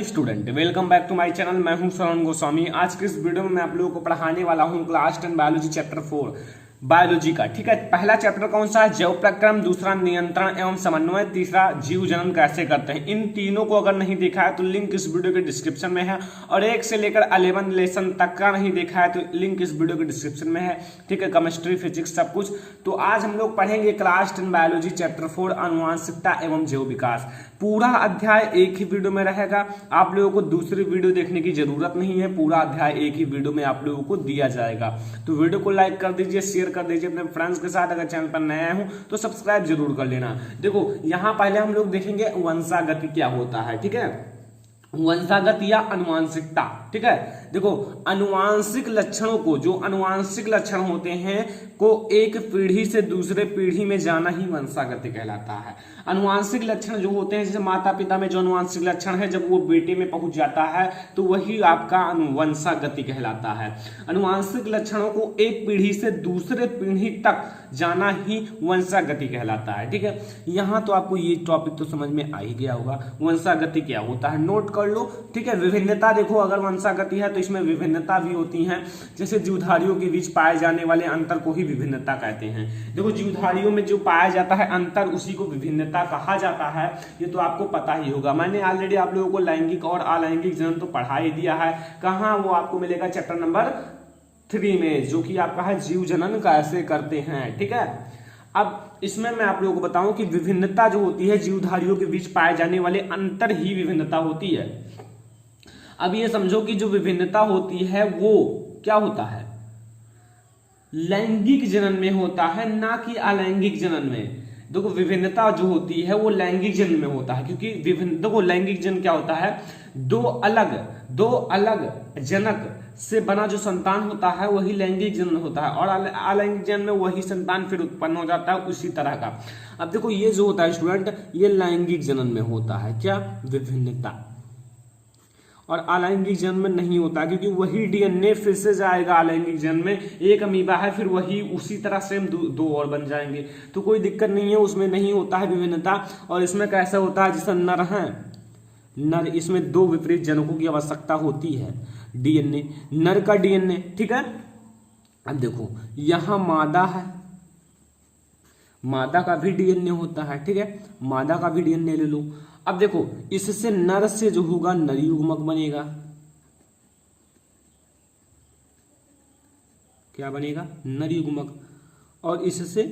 Student welcome back to my channel. मैं हूं श्रवण गोस्वामी। आज के इस वीडियो में मैं आप लोगों को पढ़ाने वाला हूं क्लास 10 बायोलॉजी चैप्टर 4 बायोलॉजी का। ठीक है, पहला चैप्टर कौन सा है? जैव प्रक्रम, दूसरा नियंत्रण एवं समन्वय, तीसरा जीव जनन कैसे करते हैं। इन तीनों को अगर नहीं देखा है तो लिंक इस वीडियो के डिस्क्रिप्शन में है, और 1 से लेकर 11 लेसन तक का नहीं देखा है तो लिंक इस वीडियो के डिस्क्रिप्शन में है। ठीक है, केमिस्ट्री, फिजिक्स सब कुछ। तो आज हम लोग पढ़ेंगे क्लास 10 बायोलॉजी चैप्टर 4 आनुवांशिकता एवं जैव विकास। पूरा अध्याय एक ही वीडियो में रहेगा, आप लोगों को दूसरी वीडियो देखने की जरूरत नहीं है। पूरा अध्याय एक ही वीडियो में आप लोगों को दिया जाएगा। तो वीडियो को लाइक कर दीजिए, शेयर कर दीजिए अपने फ्रेंड्स के साथ। अगर चैनल पर नया हूं तो सब्सक्राइब जरूर कर लेना। देखो यहां पहले हम लोग देखेंगे वंशागति क्या होता है। ठीक है, वंशागत या अनुवांशिकता। ठीक है, देखो अनुवांशिक लक्षणों को, जो अनुवांशिक लक्षण होते हैं को एक पीढ़ी से दूसरे पीढ़ी में जाना ही वंशागति कहलाता है। अनुवांशिक लक्षण जो होते हैं, जैसे माता पिता में जो अनुवांशिक लक्षण है, जब वो बेटे में पहुंच जाता है तो वही आपका अनुवंशागति कहलाता है। अनुवांशिक लक्षणों को एक पीढ़ी से दूसरे पीढ़ी तक जाना ही वंशागति कहलाता है। ठीक है, यहां तो आपको ये टॉपिक तो समझ में आ ही गया होगा, वंशागति क्या होता है, नोट कर लो। ठीक है, विभिन्नता देखो, अगर वंशागति है तो इसमें विभिन्नता भी होती है। जैसे जीवधारियों के बीच पाए जाने वाले अंतर को ही विभिन्नता कहते हैं। देखो जीवधारियों में जो पाया जाता है अंतर, उसी को विभिन्नता कहा जाता है। ये तो आपको पता ही होगा, मैंने ऑलरेडी आप लोगों को लैंगिक और अलैंगिक जनन तो पढ़ा ही दिया है। कहाँ वो आपको मिलेगा? चैप्टर नंबर 3 में, जो कि आपका है जीव जनन कैसे करते हैं। ठीक है, अब इसमें मैं आप लोगों को बताऊं कि विभिन्नता जो होती है, जीवधारियों के बीच पाए जाने वाले अंतर ही विभिन्नता होती है। अब ये समझो कि जो विभिन्नता होती है वो क्या होता है, लैंगिक जनन में होता है, ना कि अलैंगिक जनन में। देखो विभिन्नता जो होती है वो लैंगिक जनन में होता है, क्योंकि देखो लैंगिक जनन क्या होता है, दो अलग जनक से बना जो संतान होता है वही लैंगिक जनन होता है, और अलैंगिक जनन में वही संतान फिर उत्पन्न हो जाता है उसी तरह का। अब देखो ये जो होता है स्टूडेंट, ये लैंगिक जनन में होता है क्या, विभिन्नता, और अलैंगिक जनन में नहीं होता, क्योंकि वही डीएनए फिर से जाएगा अलैंगिक जनन में। एक अमीबा है, फिर वही उसी तरह सेम दो और बन जाएंगे, तो कोई दिक्कत नहीं है, उसमें नहीं होता है विभिन्नता। और इसमें कैसा होता है, जैसे नर है, नर, इसमें 2 विपरीत जनकों की आवश्यकता होती है। डीएनए, नर का डीएनए, ठीक है। अब देखो यहां मादा है, मादा का भी डीएनए होता है। ठीक है, मादा का भी डीएनए ले लो। अब देखो इससे नर से जो होगा नर युग्मक बनेगा। क्या बनेगा? नर युग्मक। और इससे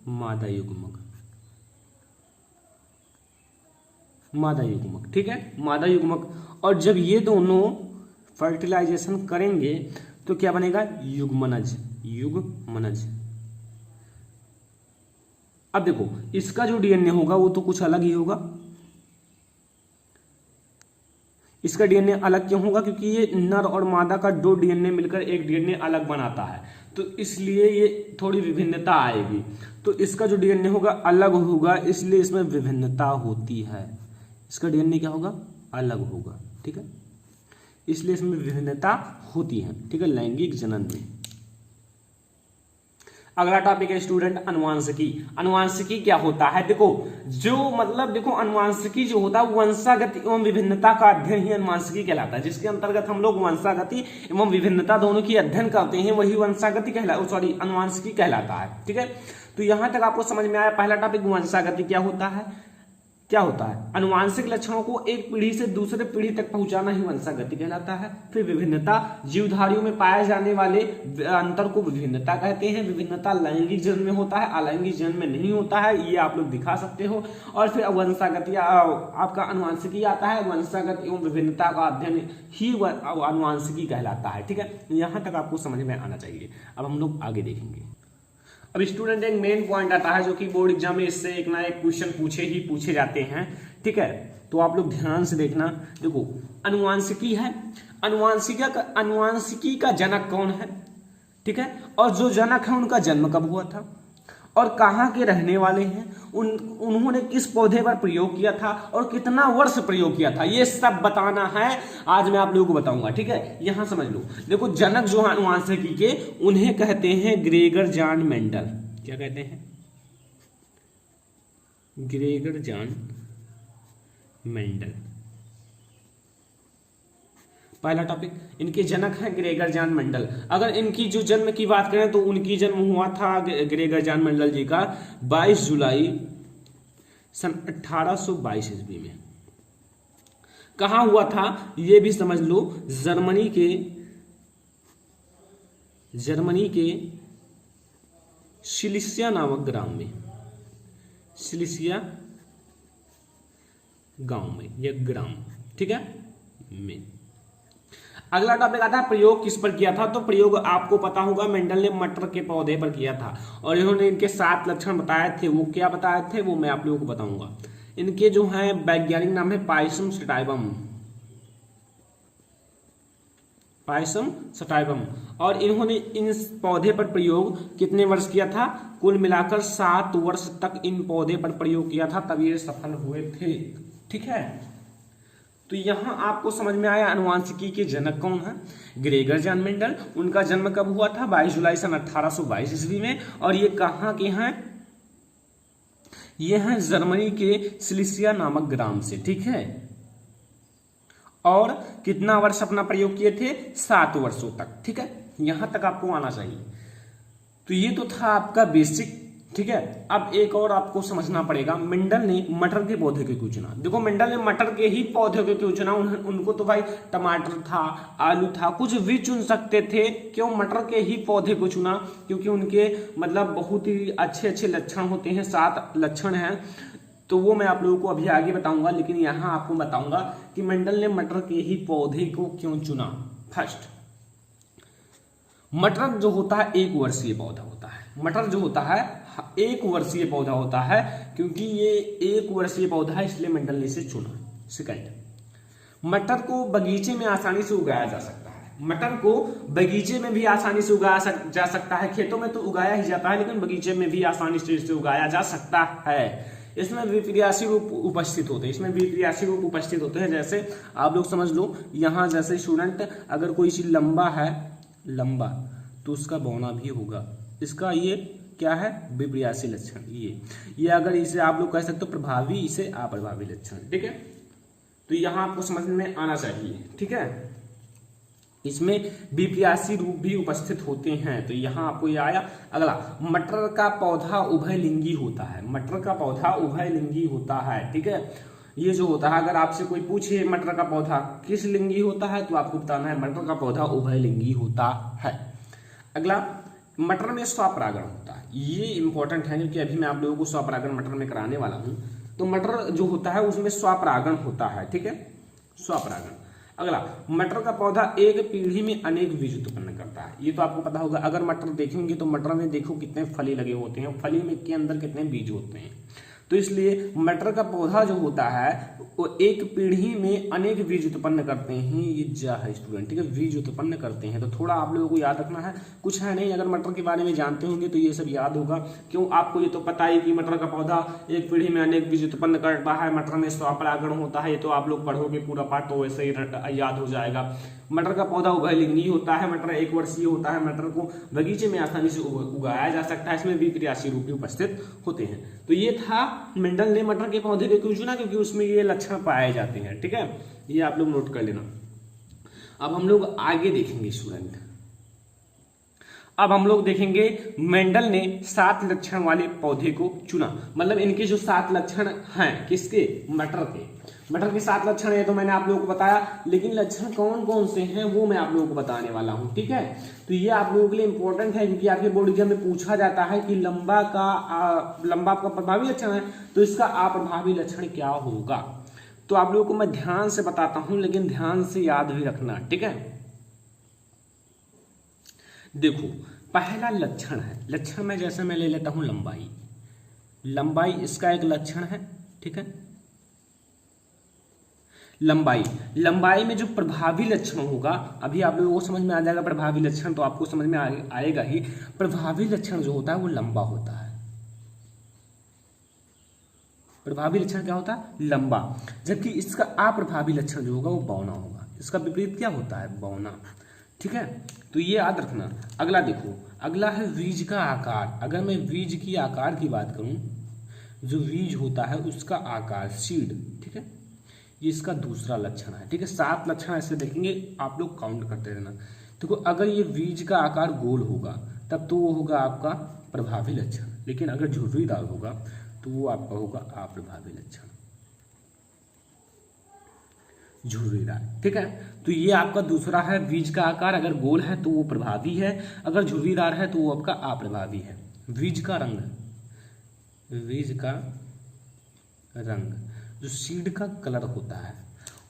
मादा युग्मक, मादा युग्मक। ठीक है, मादा युग्मक। और जब ये दोनों फर्टिलाइजेशन करेंगे तो क्या बनेगा? युग्मनज, युग्मनज। अब देखो इसका जो डीएनए होगा वो तो कुछ अलग ही होगा। इसका डीएनए अलग क्यों होगा? क्योंकि ये नर और मादा का 2 डीएनए मिलकर एक डीएनए अलग बनाता है, तो इसलिए ये थोड़ी विभिन्नता आएगी। तो इसका जो डीएनए होगा अलग होगा, इसलिए इसमें विभिन्नता होती है। इसका डीएनए क्या होगा? अलग होगा। ठीक है, इसलिए इसमें विभिन्नता होती है। ठीक है, लैंगिक जनन में। अगला टॉपिक है स्टूडेंट अनुवांशिकी। अनुवांशिकी क्या होता है? देखो जो मतलब देखो अनुवांशिकी जो होता है वंशागति एवं विभिन्नता का अध्ययन ही अनुवांशिकी कहलाता है, जिसके अंतर्गत हम लोग वंशागति एवं विभिन्नता दोनों की अध्ययन करते हैं, वही वंशागति अनुवांशिकी कहलाता है। ठीक है, तो यहां तक आपको समझ में आया। पहला टॉपिक वंशागति क्या होता है, क्या होता है? अनुवांशिक लक्षणों को एक पीढ़ी से दूसरे पीढ़ी तक पहुंचाना ही वंशागति कहलाता है। फिर विभिन्नता, जीवधारियों में पाए जाने वाले अंतर को विभिन्नता कहते हैं। विभिन्नता लैंगिक जनन में होता है, अलैंगिक जनन में नहीं होता है, ये आप लोग दिखा सकते हो। और फिर वंशागति आपका अनुवांशिकी आता है, वंशागत एवं विभिन्नता का अध्ययन ही अनुवांशिकी कहलाता है। ठीक है, यहां तक आपको समझ में आना चाहिए। अब हम लोग आगे देखेंगे। अब स्टूडेंट एक मेन पॉइंट आता है जो कि बोर्ड एग्जाम में इससे एक ना एक क्वेश्चन पूछे जाते हैं। ठीक है, तो आप लोग ध्यान से देखना। देखो अनुवांशिकी है, अनुवांशिकी का जनक कौन है? ठीक है, और जो जनक है उनका जन्म कब हुआ था, और कहाँ के रहने वाले हैं, उन्होंने किस पौधे पर प्रयोग किया था, और कितना वर्ष प्रयोग किया था, ये सब बताना है। आज मैं आप लोगों को बताऊंगा। ठीक है, यहां समझ लो। देखो जनक जो है अनुवांशिकी के, उन्हें कहते हैं ग्रेगर जॉन मेंडल। क्या कहते हैं? Gregor John Mendel. पहला टॉपिक, इनके जनक हैं ग्रेगर जॉन मेंडल। अगर इनकी जो जन्म की बात करें तो उनकी जन्म हुआ था ग्रेगर जॉन मेंडल जी का 22 जुलाई सन 1822 ईस्वी में। कहाँ हुआ था ये भी समझ लो, जर्मनी के सिलिसिया नामक ग्राम में, सिलिसिया गांव में, यह ग्राम, ठीक है में। अगला टॉपिक आता है प्रयोग किस पर किया था। तो प्रयोग आपको पता होगा मेंडल ने मटर के पौधे पर किया था और इन्होंने इनके 7 लक्षण बताए थे। वो क्या बताए थे वो मैं आप लोगों को बताऊंगा। इनके जो हैं वैज्ञानिक नाम है पायसम सटाइवम, और इन्होंने इन पौधे पर प्रयोग कितने वर्ष किया था, कुल मिलाकर 7 वर्ष तक इन पौधे पर प्रयोग किया था, तब ये सफल हुए थे। ठीक है, तो यहां आपको समझ में आया आनुवांशिकी के जनक कौन है, ग्रेगर जॉन मेंडल। उनका जन्म कब हुआ था, 22 जुलाई सन 1822 ईस्वी में, और ये कहाँ के हैं, ये हैं जर्मनी के सिलिसिया नामक ग्राम से। ठीक है, और कितना वर्ष अपना प्रयोग किए थे, 7 वर्षों तक। ठीक है, यहां तक आपको आना चाहिए। तो ये तो था आपका बेसिक। ठीक है, अब एक और आपको समझना पड़ेगा, मेंडल ने मटर के पौधे को क्यों चुना। देखो मेंडल ने मटर के ही पौधे को क्यों चुना, उनको तो भाई टमाटर था, आलू था, कुछ भी चुन सकते थे, क्यों मटर के ही पौधे को चुना, क्योंकि उनके मतलब बहुत ही अच्छे अच्छे लक्षण होते हैं, 7 लक्षण हैं। तो वो मैं आप लोगों को अभी आगे बताऊंगा, लेकिन यहां आपको बताऊंगा कि मेंडल ने मटर के ही पौधे को क्यों चुना। फर्स्ट, मटर जो होता है 1 वर्षीय पौधा होता है। मटर जो होता है 1 वर्षीय पौधा होता है, क्योंकि ये 1 वर्षीय पौधा है, इसलिए मेंडल ने इसे चुना। सेकंड, मटर को बगीचे में आसानी से उगाया जा सकता है। मटर को बगीचे में भी आसानी से उगाया जा सकता है, खेतों में तो उगाया ही जाता है, लेकिन बगीचे में भी आसानी से इसे उगाया जा सकता है। इसमें विपर्यासी रूप उपस्थित होते हैं, इसमें विपर्यासी रूप उपस्थित होते हैं। जैसे आप लोग समझ लो, यहाँ जैसे स्टूडेंट अगर कोई चीज लंबा है, लंबा, तो उसका बौना भी होगा। इसका ये क्या है, विपर्यासी लक्षण। ये अगर इसे आप लोग कह सकते हो प्रभावी, इसे अप्रभावी लक्षण। ठीक है, तो यहाँ आपको समझ में आना चाहिए। ठीक है, इसमें विपर्यासी रूप भी उपस्थित होते हैं, तो यहाँ आपको ये आया। अगला, मटर का पौधा उभयलिंगी होता है। मटर का पौधा उभयलिंगी होता है। ठीक है, ये जो होता है, अगर आपसे कोई पूछे मटर का पौधा किस लिंगी होता है, तो आपको बताना है मटर का पौधा उभयलिंगी होता है। अगला, मटर में स्वपरागण होता है। ये इंपॉर्टेंट है, क्योंकि अभी मैं आप लोगों को स्वपरागण मटर में कराने वाला हूं। तो मटर जो होता है उसमें स्वपरागण होता है। ठीक है, स्वपरागण। अगला, मटर का पौधा एक पीढ़ी में अनेक बीज उत्पन्न करता है। ये तो आपको पता होगा। अगर मटर देखेंगे तो मटर में देखो कितने फली लगे होते हैं, फली में के अंदर कितने बीज होते हैं। तो इसलिए मटर का पौधा जो होता है वो एक पीढ़ी में अनेक बीज उत्पन्न करते हैं। ये जा है स्टूडेंट, ठीक है, बीज उत्पन्न करते हैं। तो थोड़ा आप लोगों को याद रखना है, कुछ है नहीं। अगर मटर के बारे में जानते होंगे तो ये सब याद होगा। क्यों, आपको ये तो पता ही कि मटर का पौधा एक पीढ़ी में अनेक बीज उत्पन्न करता है, मटर में स्वपरागण होता है। ये तो आप लोग पढ़ोगे पूरा पाठ तो वैसे ही याद हो जाएगा। मटर का पौधा उभयलिंगी होता है, मटर 1 वर्षीय होता है, मटर को बगीचे में आसानी से उगाया जा सकता है, इसमें विपर्यासी रूप भी उपस्थित होते हैं। तो ये था मेंडल ने मटर के पौधे को क्यों चुना, क्योंकि उसमें ये लक्षण पाए जाते हैं। ठीक है, ये आप लोग नोट कर लेना। अब हम लोग आगे देखेंगे स्टूडेंट, अब हम लोग देखेंगे मेंडल ने 7 लक्षण वाले पौधे को चुना। मतलब इनके जो 7 लक्षण हैं, किसके, मटर के। मटर के 7 लक्षण है तो मैंने आप लोगों को बताया, लेकिन लक्षण कौन कौन से हैं वो मैं आप लोगों को बताने वाला हूं। ठीक है, तो ये आप लोगों के लिए इंपॉर्टेंट है, क्योंकि आपके बोर्ड एग्जाम में पूछा जाता है कि लंबा आपका प्रभावी लक्षण है, तो इसका अप्रभावी लक्षण क्या होगा। तो आप लोगों को मैं ध्यान से बताता हूं, लेकिन ध्यान से याद भी रखना। ठीक है, देखो पहला लक्षण है, लक्षण में जैसे मैं ले लेता हूं लंबाई। लंबाई इसका एक लक्षण है। ठीक है, लंबाई में जो प्रभावी लक्षण होगा, अभी आप लोगों को समझ में आ जाएगा। प्रभावी लक्षण तो आपको समझ में आएगा ही। प्रभावी लक्षण जो होता है वो लंबा होता है। प्रभावी लक्षण क्या होता है, लंबा, जबकि इसका अप्रभावी लक्षण जो होगा वो बौना होगा। इसका विपरीत क्या होता है, बौना। ठीक है, तो ये याद रखना। अगला देखो, अगला है बीज का आकार। अगर मैं बीज की आकार की बात करूं, जो बीज होता है उसका आकार, सीड। ठीक है, ये इसका दूसरा लक्षण है। ठीक है, 7 लक्षण ऐसे देखेंगे, आप लोग काउंट करते रहना। देखो अगर ये बीज का आकार गोल होगा तब तो वो होगा आपका प्रभावी लक्षण, लेकिन अगर झुर्रीदार होगा तो वो आपका होगा अप्रभावी लक्षण, झुर्रीदार। ठीक है, तो ये आपका दूसरा है, बीज का आकार अगर गोल है तो वो प्रभावी है, अगर झुर्रीदार है तो वो आपका अप्रभावी है। बीज का रंग, बीज का रंग जो सीड का कलर होता है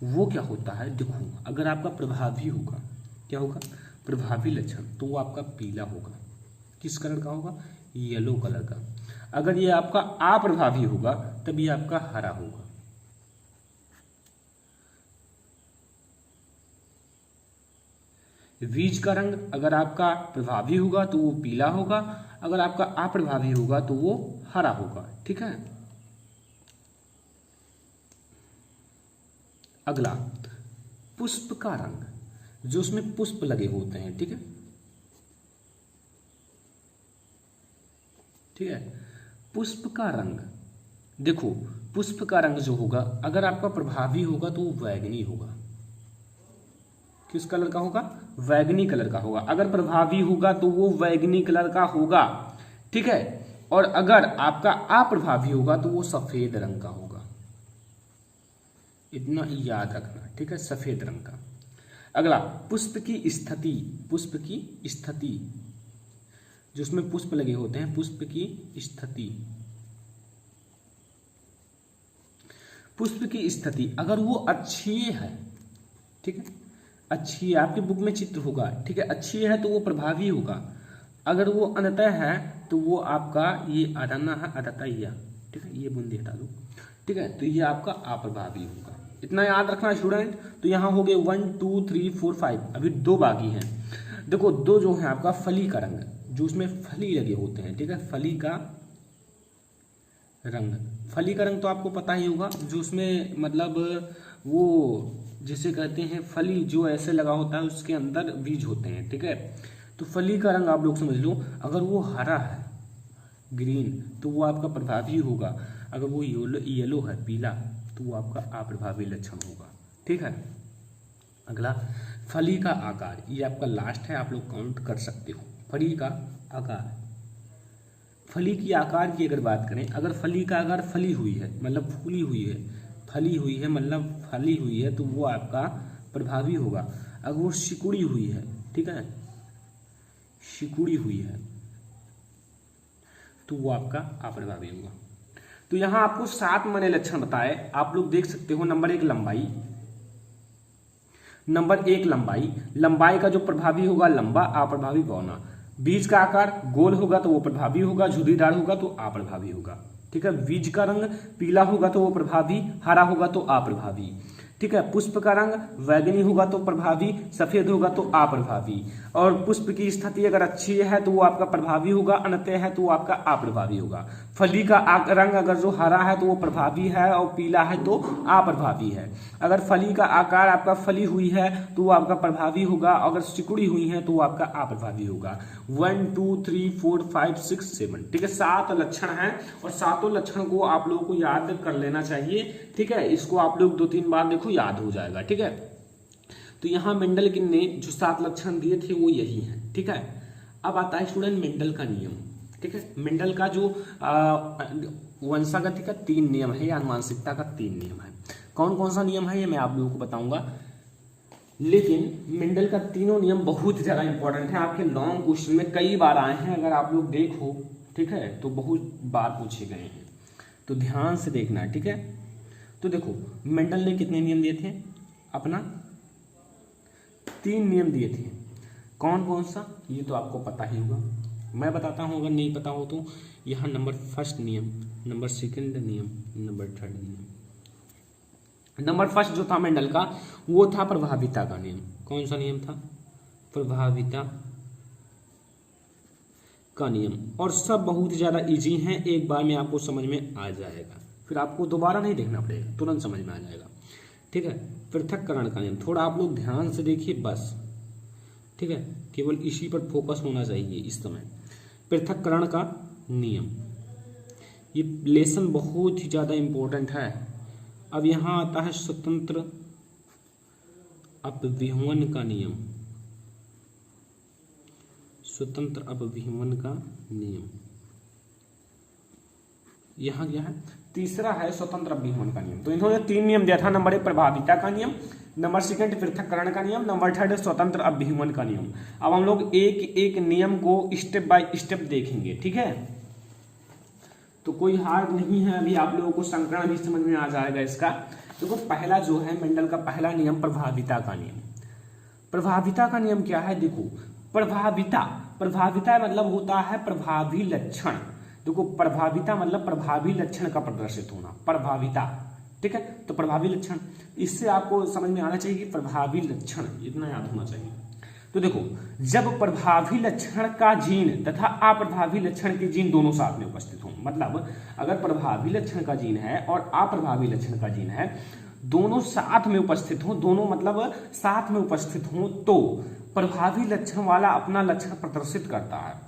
वो क्या होता है, देखो अगर आपका प्रभावी होगा, क्या होगा, प्रभावी लक्षण, तो वो आपका पीला होगा। किस कलर का होगा, येलो कलर का। अगर ये आपका अप्रभावी होगा तब ये आपका हरा होगा। बीज का रंग अगर आपका प्रभावी होगा तो वो पीला होगा, अगर आपका अप्रभावी होगा तो वो हरा होगा। ठीक है, अगला पुष्प का रंग, जो उसमें पुष्प लगे होते हैं। ठीक है, ठीक है, पुष्प का रंग, देखो पुष्प का रंग जो होगा अगर आपका प्रभावी होगा तो वो बैंगनी होगा। किस कलर का होगा, बैंगनी कलर का होगा। अगर प्रभावी होगा तो वो बैंगनी कलर का होगा। ठीक है, और अगर आपका अप्रभावी होगा तो वो सफेद रंग का होगा। इतना याद रखना। ठीक है, सफेद रंग का। अगला पुष्प की स्थिति, पुष्प की स्थिति, जो उसमें पुष्प लगे होते हैं, पुष्प की स्थिति, पुष्प की स्थिति अगर वो अच्छी है, ठीक है, अच्छी है, आपकी बुक में चित्र होगा। ठीक है, अच्छी है तो वो प्रभावी होगा, अगर वो अनतः है तो वो आपका ये अदना है, अदतया। ठीक है, ये बूंदी हटा दो। ठीक है, तो ये आपका अप्रभावी होगा। इतना याद रखना स्टूडेंट। तो यहाँ हो गए 1 2 3 4 5, अभी 2 बाकी हैं। देखो 2 जो है आपका फली का रंग, जो उसमें फली लगे होते हैं। ठीक है, फली का रंग, फली का रंग तो आपको पता ही होगा, जो उसमें मतलब वो जिसे कहते हैं फली, जो ऐसे लगा होता है उसके अंदर बीज होते हैं। ठीक है, तो फली का रंग आप लोग समझ लो, अगर वो हरा है, ग्रीन, तो वो आपका प्रभावी होगा, अगर वो येलो है, पीला, तो वो आपका अप्रभावी लक्षण होगा। ठीक है, अगला फली का आकार, ये आपका लास्ट है, आप लोग काउंट कर सकते हो। फली का आकार, फली की आकार की अगर बात करें, अगर फली का आकार फली हुई है मतलब फूली हुई है, फली हुई है मतलब फली हुई है, तो वो आपका प्रभावी होगा। अगर वो सिकुड़ी हुई है, ठीक है, सिकुड़ी हुई है, तो वो आपका अप्रभावी होगा। तो यहां आपको 7 मैंने लक्षण बताए, आप लोग देख सकते हो। नंबर 1 लंबाई, नंबर 1 लंबाई, लंबाई का जो प्रभावी होगा लंबा, अप्रभावी बौना। बीज का आकार गोल होगा तो वो प्रभावी होगा, झुर्रीदार होगा तो अप्रभावी होगा। ठीक है, बीज का रंग पीला होगा तो वो प्रभावी, हरा होगा तो अप्रभावी। ठीक है, पुष्प का रंग बैंगनी होगा तो प्रभावी, सफेद होगा तो अप्रभावी। और पुष्प की स्थिति अगर अच्छी है तो वो आपका प्रभावी होगा, अनतः है तो वो आपका अप्रभावी होगा। फली का रंग अगर जो हरा है तो वो प्रभावी है, और पीला है तो अप्रभावी है। अगर फली का आकार आपका फली हुई है तो वो आपका प्रभावी होगा, अगर सिकुड़ी हुई है तो वो आपका अप्रभावी होगा। 1 2 3 4 5 6 7। ठीक है, 7 लक्षण हैं, और 7 लक्षण को आप लोगों को याद कर लेना चाहिए। ठीक है, इसको आप लोग 2-3 बार देखो, याद हो जाएगा। ठीक है, तो यहां मेंडल ने जो 7 लक्षण दिए थे वो यही हैं। ठीक है, अब आता है स्टूडेंट मेंडल का नियम। ठीक है, मेंडल का जो वंशागति का 3 नियम है या आनुवंशिकता का 3 नियम है। कौन कौन सा नियम है ये मैं आप लोगों को बताऊंगा, लेकिन मेंडल का तीनों नियम बहुत ज्यादा इंपॉर्टेंट है, आपके लॉन्ग क्वेश्चन में कई बार आए हैं। अगर आप लोग देखो, ठीक है, तो बहुत बार पूछे गए हैं, तो ध्यान से देखना है। ठीक है, तो देखो मेंडल ने कितने नियम दिए थे, अपना 3 नियम दिए थे। कौन कौन सा ये तो आपको पता ही होगा, मैं बताता हूं, अगर नहीं पता हो तो। यहाँ नंबर 1 नियम, नंबर 2 नियम, नंबर 3 नियम। नंबर 1 जो था मेंडल का, वो था प्रभाविता का नियम। कौन सा नियम था, प्रभाविता का नियम। और सब बहुत ज्यादा इजी हैं, एक बार में आपको समझ में आ जाएगा, फिर आपको दोबारा नहीं देखना पड़ेगा, तुरंत समझ में आ जाएगा। ठीक है, पृथक्करण का नियम, थोड़ा आप लोग ध्यान से देखिए बस। ठीक है, केवल इसी पर फोकस होना चाहिए इस समय। पृथक्करण का नियम, ये लेसन बहुत ही ज्यादा इंपॉर्टेंट है, अब यहां आता है स्वतंत्र अपव्यवहान का नियम, स्वतंत्र अपव्यवहान का नियम। यहां क्या है, तीसरा है स्वतंत्र अपव्यवहान का नियम। तो इन्होंने 3 नियम दिया था। नंबर 1 प्रभाविता का नियम, नंबर 2 पृथक्करण का नियम, नंबर 3 स्वतंत्र अपव्यवहान का नियम। अब हम लोग एक एक नियम को स्टेप बाय स्टेप देखेंगे, ठीक है। तो कोई हार नहीं है, अभी आप लोगों को संकरण भी समझ में आ जाएगा इसका। देखो पहला जो है मेंडल का पहला नियम प्रभाविता का नियम। प्रभाविता का नियम क्या है, देखो प्रभाविता मतलब होता है प्रभावी लक्षण। देखो प्रभाविता मतलब प्रभावी लक्षण का प्रदर्शित होना, प्रभाविता, ठीक है। तो प्रभावी लक्षण, इससे आपको समझ में आना चाहिए कि प्रभावी लक्षण इतना याद होना चाहिए। तो देखो जब प्रभावी लक्षण का जीन तथा अप्रभावी लक्षण के जीन दोनों साथ में उपस्थित हों, मतलब अगर प्रभावी लक्षण का जीन है और अप्रभावी लक्षण का जीन है, दोनों साथ में उपस्थित हों, दोनों मतलब साथ में उपस्थित हों, तो प्रभावी लक्षण वाला अपना लक्षण प्रदर्शित करता है।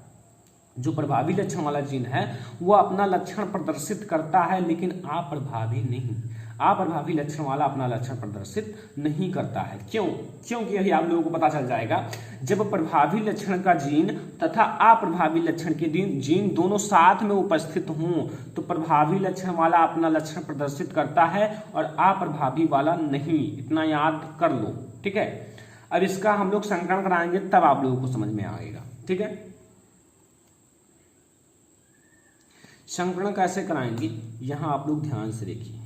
जो प्रभावी लक्षण वाला जीन है वो अपना लक्षण प्रदर्शित करता है, लेकिन अप्रभावी नहीं। अप्रभावी लक्षण वाला अपना लक्षण प्रदर्शित नहीं करता है। क्यों? क्योंकि यही आप लोगों को पता चल जाएगा। जब प्रभावी लक्षण का जीन तथा अप्रभावी लक्षण के जीन दोनों साथ में उपस्थित हों तो प्रभावी लक्षण वाला अपना लक्षण प्रदर्शित करता है और अप्रभावी वाला नहीं। इतना याद कर लो, ठीक है। अब इसका हम लोग संकरण कराएंगे तब आप लोगों को समझ में आएगा, ठीक है। संकरण कैसे कराएंगे, यहां आप लोग ध्यान से देखिए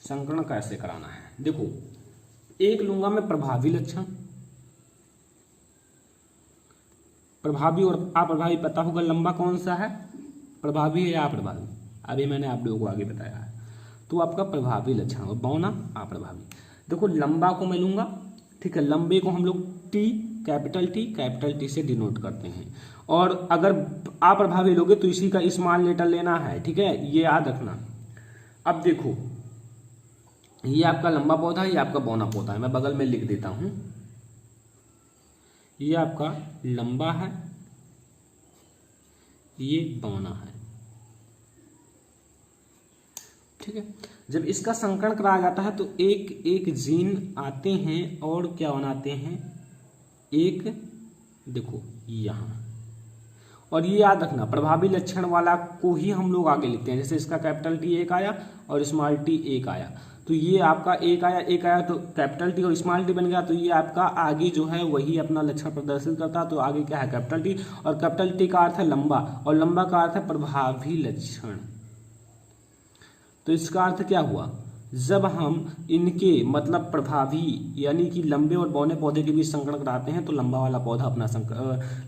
संकरण कैसे कराना है। देखो एक लूंगा मैं प्रभावी लक्षण, प्रभावी और अप्रभावी पता होगा लंबा कौन सा है, प्रभावी है या अप्रभावी, अभी मैंने आप लोगों को आगे बताया है। तो आपका प्रभावी लक्षण और बौना अप्रभावी। देखो लंबा को मैं लूंगा, ठीक है, लंबे को हम लोग कैपिटल टी से डिनोट करते हैं। और अगर अप्रभावी लोगे तो इसी का स्मॉल लेटर लेना है, ठीक है, ये याद रखना। अब देखो ये आपका लंबा पौधा है, ये आपका बौना पौधा है। मैं बगल में लिख देता हूं, ये आपका लंबा है, ये बौना है, ठीक है। जब इसका संकरण कराया जाता है तो एक एक जीन आते हैं और क्या बनाते हैं, एक देखो यहां। और ये याद रखना प्रभावी लक्षण वाला को ही हम लोग आगे लिखते हैं। जैसे इसका कैपिटल टी एक आया और स्मॉल टी एक आया, तो ये आपका एक आया तो कैपिटल टी और स्मॉल टी बन गया। तो ये आपका आगे जो है वही अपना लक्षण प्रदर्शित करता है। तो आगे क्या है, कैपिटल टी, और कैपिटल टी का अर्थ है लंबा और लंबा का अर्थ है प्रभावी लक्षण। तो इसका अर्थ क्या हुआ, जब हम इनके मतलब प्रभावी यानी कि लंबे और बौने पौधे के बीच संकरण कराते हैं तो लंबा वाला पौधा अपना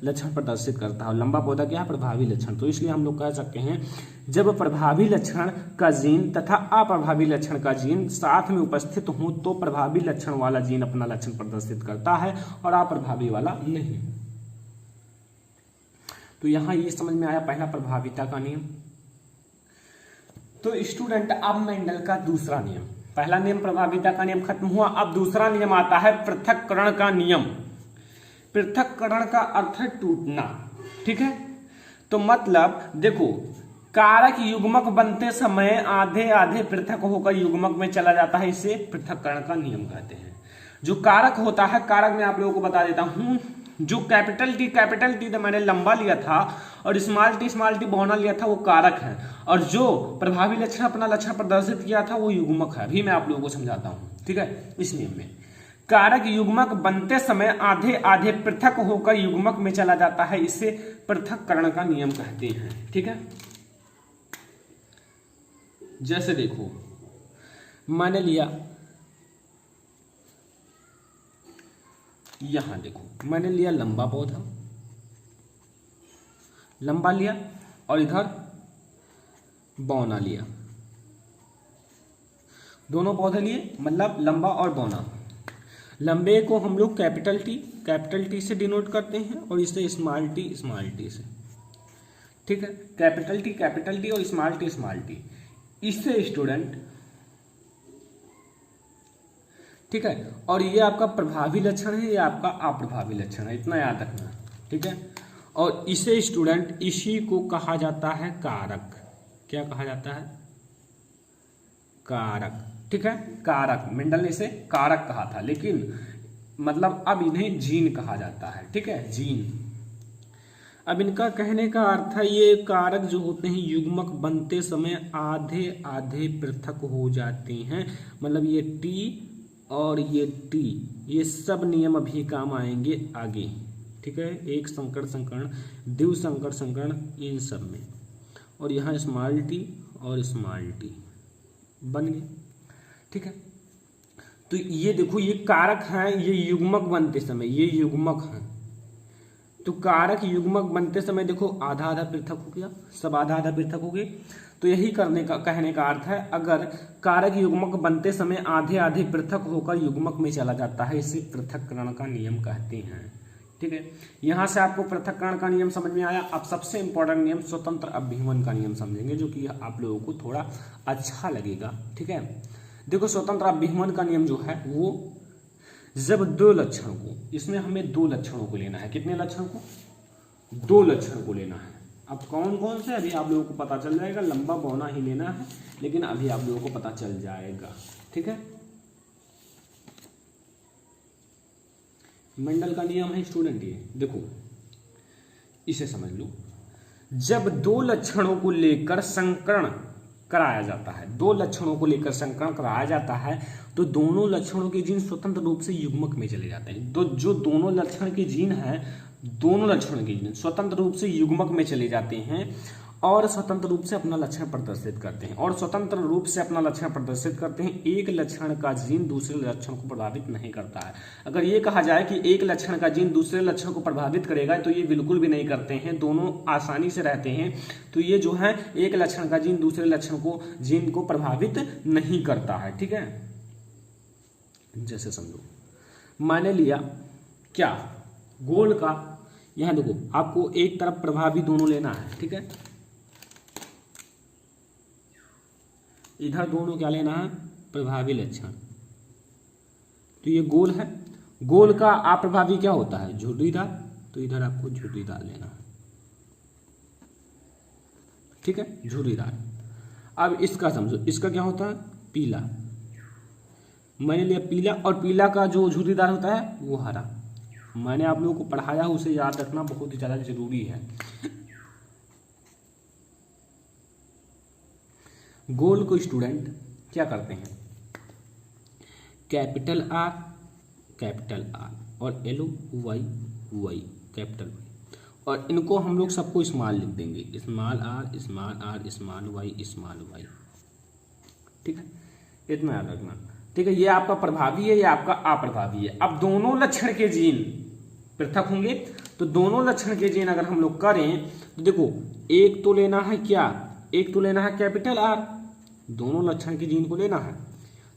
लक्षण प्रदर्शित करता है। लंबा पौधा क्या है, प्रभावी लक्षण। तो इसलिए हम लोग कह सकते हैं जब प्रभावी लक्षण का जीन तथा अप्रभावी लक्षण का जीन साथ में उपस्थित हो तो प्रभावी लक्षण वाला जीन अपना लक्षण प्रदर्शित करता है और अप्रभावी वाला नहीं। तो यहां ये समझ में आया पहला प्रभाविता का नियम। तो स्टूडेंट अब मेंडल का दूसरा नियम, पहला नियम प्रभाविता का नियम खत्म हुआ। अब दूसरा नियम आता है पृथक्करण का नियम। पृथक्करण का अर्थ है टूटना, ठीक है। तो मतलब देखो कारक युग्मक बनते समय आधे आधे पृथक होकर युग्मक में चला जाता है, इसे पृथक्करण का नियम कहते हैं। जो कारक होता है, कारक मैं आप लोगों को बता देता हूं, जो कैपिटल टी तो मैंने लंबा लिया था और स्मॉल टी बौना लिया था, वो कारक है। और जो प्रभावी लक्षण अपना लक्षण प्रदर्शित किया था वो युग्मक है। अभी मैं आप लोगों को समझाता हूं, ठीक है। इस नियम में कारक युग्मक बनते समय आधे आधे पृथक होकर युग्मक में चला जाता है, इसे पृथक्करण का नियम कहते हैं, ठीक है। जैसे देखो मैंने लिया, यहां देखो मैंने लिया लंबा पौधा, लंबा लिया और इधर बौना लिया, दोनों पौधे लिए मतलब लंबा और बौना। लंबे को हम लोग कैपिटल टी से डिनोट करते हैं और इसे स्मॉल टी से, ठीक है। कैपिटल टी और स्मॉल टी इससे स्टूडेंट, ठीक है। और ये आपका प्रभावी लक्षण है, ये आपका अप्रभावी लक्षण है, इतना याद रखना, ठीक है। और इसे स्टूडेंट, इसी को कहा जाता है कारक। क्या कहा जाता है, कारक। ठीक है। कारक, मेंडल ने इसे कारक कहा था, लेकिन मतलब अब इन्हें जीन कहा जाता है, ठीक है, जीन। अब इनका कहने का अर्थ है ये कारक जो होते हैं युग्मक बनते समय आधे आधे पृथक हो जाते हैं, मतलब ये टी और ये टी, ये सब नियम अभी काम आएंगे आगे, ठीक है। एक संकरण संकरण, द्विव संकरण संकरण, इन सब में, और यहाँ स्मॉल टी और स्मॉल टी बन गए, ठीक है। तो ये देखो ये कारक हैं, ये युग्मक बनते समय, ये युग्मक हैं, तो कारक युग्मक बनते समय देखो आधा आधा पृथक हो गया, सब आधा आधा पृथक हो गए। तो यही करने का कहने का अर्थ है, अगर कारक युग्मक बनते समय आधे आधे पृथक होकर युग्मक में चला जाता है, इसे पृथक्करण का नियम कहते हैं, ठीक है। यहां से आपको पृथक्करण का नियम समझ में आया। अब सबसे इंपॉर्टेंट नियम स्वतंत्र अभिमन का नियम समझेंगे, जो कि आप लोगों को थोड़ा अच्छा लगेगा, ठीक है। देखो स्वतंत्र अभिमन का नियम जो है वो जब दो लक्षण को, इसमें हमें दो लक्षणों को लेना है, कितने लक्षण को, दो लक्षण को लेना है। अब कौन कौन से अभी आप लोगों को पता चल जाएगा, लंबा बौना ही लेना है, लेकिन अभी आप लोगों को पता चल जाएगा, ठीक है। मेंडल का नियम है स्टूडेंट, ये देखो इसे समझ लो। जब दो लक्षणों को लेकर संकरण कराया जाता है, दो लक्षणों को लेकर संकरण कराया जाता है, तो दोनों लक्षणों के जीन स्वतंत्र रूप से युग्मक में चले जाते हैं। तो जो दोनों लक्षण के जीन हैं, दोनों लक्षण के जीन स्वतंत्र रूप से युग्मक में चले जाते हैं और स्वतंत्र रूप से अपना लक्षण प्रदर्शित करते हैं, और स्वतंत्र रूप से अपना लक्षण प्रदर्शित करते हैं। एक लक्षण का जीन दूसरे लक्षण को प्रभावित नहीं करता है। अगर ये कहा जाए कि एक लक्षण का जीन दूसरे लक्षण को प्रभावित करेगा, तो ये बिल्कुल भी नहीं करते हैं, दोनों आसानी से रहते हैं। तो ये जो है एक लक्षण का जीन दूसरे लक्षण को जीन को प्रभावित नहीं करता है, ठीक है। जैसे समझो, मैंने लिया क्या, गोल का, यहां देखो आपको एक तरफ प्रभावी दोनों लेना है, ठीक है। इधर दोनों क्या लेना है, प्रभावी लक्षण। तो ये गोल है, गोल का अप्रभावी क्या होता है, झुर्रीदार, तो इधर आपको झुर्रीदार लेना है, ठीक है, झुर्रीदार। अब इसका समझो, इसका क्या होता है, पीला, मैंने लिया पीला, और पीला का जो झुर्रीदार होता है वो हरा। मैंने आप लोगों को पढ़ाया, उसे याद रखना बहुत ही ज्यादा जरूरी है। गोल को स्टूडेंट क्या करते हैं, कैपिटल आर और L Y Y, capital Y, और इनको हम लोग सबको स्मॉल लिख देंगे, स्मॉल आर स्मॉल वाई, ठीक है, इतना याद रखना, ठीक है। ये आपका प्रभावी है, ये आपका अप्रभावी है। अब दोनों लक्षण के जीन पृथक होंगे, तो दोनों लक्षण के जीन अगर हम लोग करें तो देखो, एक तो लेना है क्या, एक तो लेना है कैपिटल आर, दोनों लक्षण के जीन को लेना है,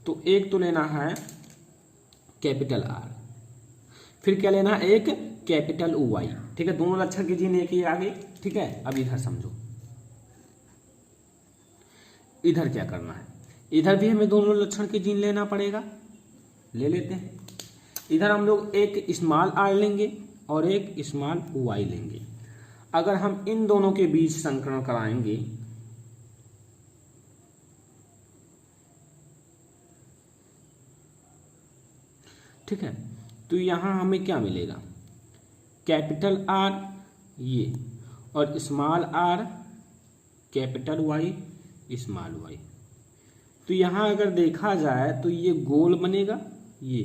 तो एक तो लेना है कैपिटल आर, फिर क्या लेना है, एक कैपिटल वाई, ठीक है। दोनों लक्षण के जीन एक ही आगे, ठीक है। अब इधर समझो, इधर क्या करना है, इधर भी हमें दोनों लक्षण के जीन लेना पड़ेगा, ले लेते हैं। इधर हम लोग एक स्मॉल आर लेंगे और एक स्मॉल वाई लेंगे। अगर हम इन दोनों के बीच संकरण कराएंगे, ठीक है, तो यहां हमें क्या मिलेगा, कैपिटल आर ये, और small R capital Y small Y. तो यहां अगर देखा जाए तो ये गोल बनेगा, ये,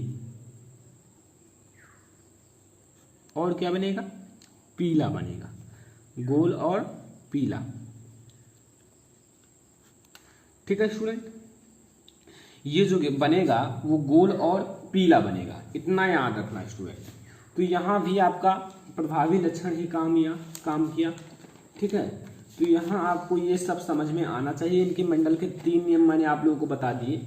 और क्या बनेगा, पीला बनेगा, गोल और पीला, ठीक है स्टूडेंट। ये जो बनेगा वो गोल और पीला बनेगा, इतना याद रखना स्टूडेंट। तो यहां भी आपका प्रभावी लक्षण ही काम किया, ठीक है। तो यहाँ आपको ये सब समझ में आना चाहिए। इनके मंडल के 3 नियम मैंने आप लोगों को बता दिए,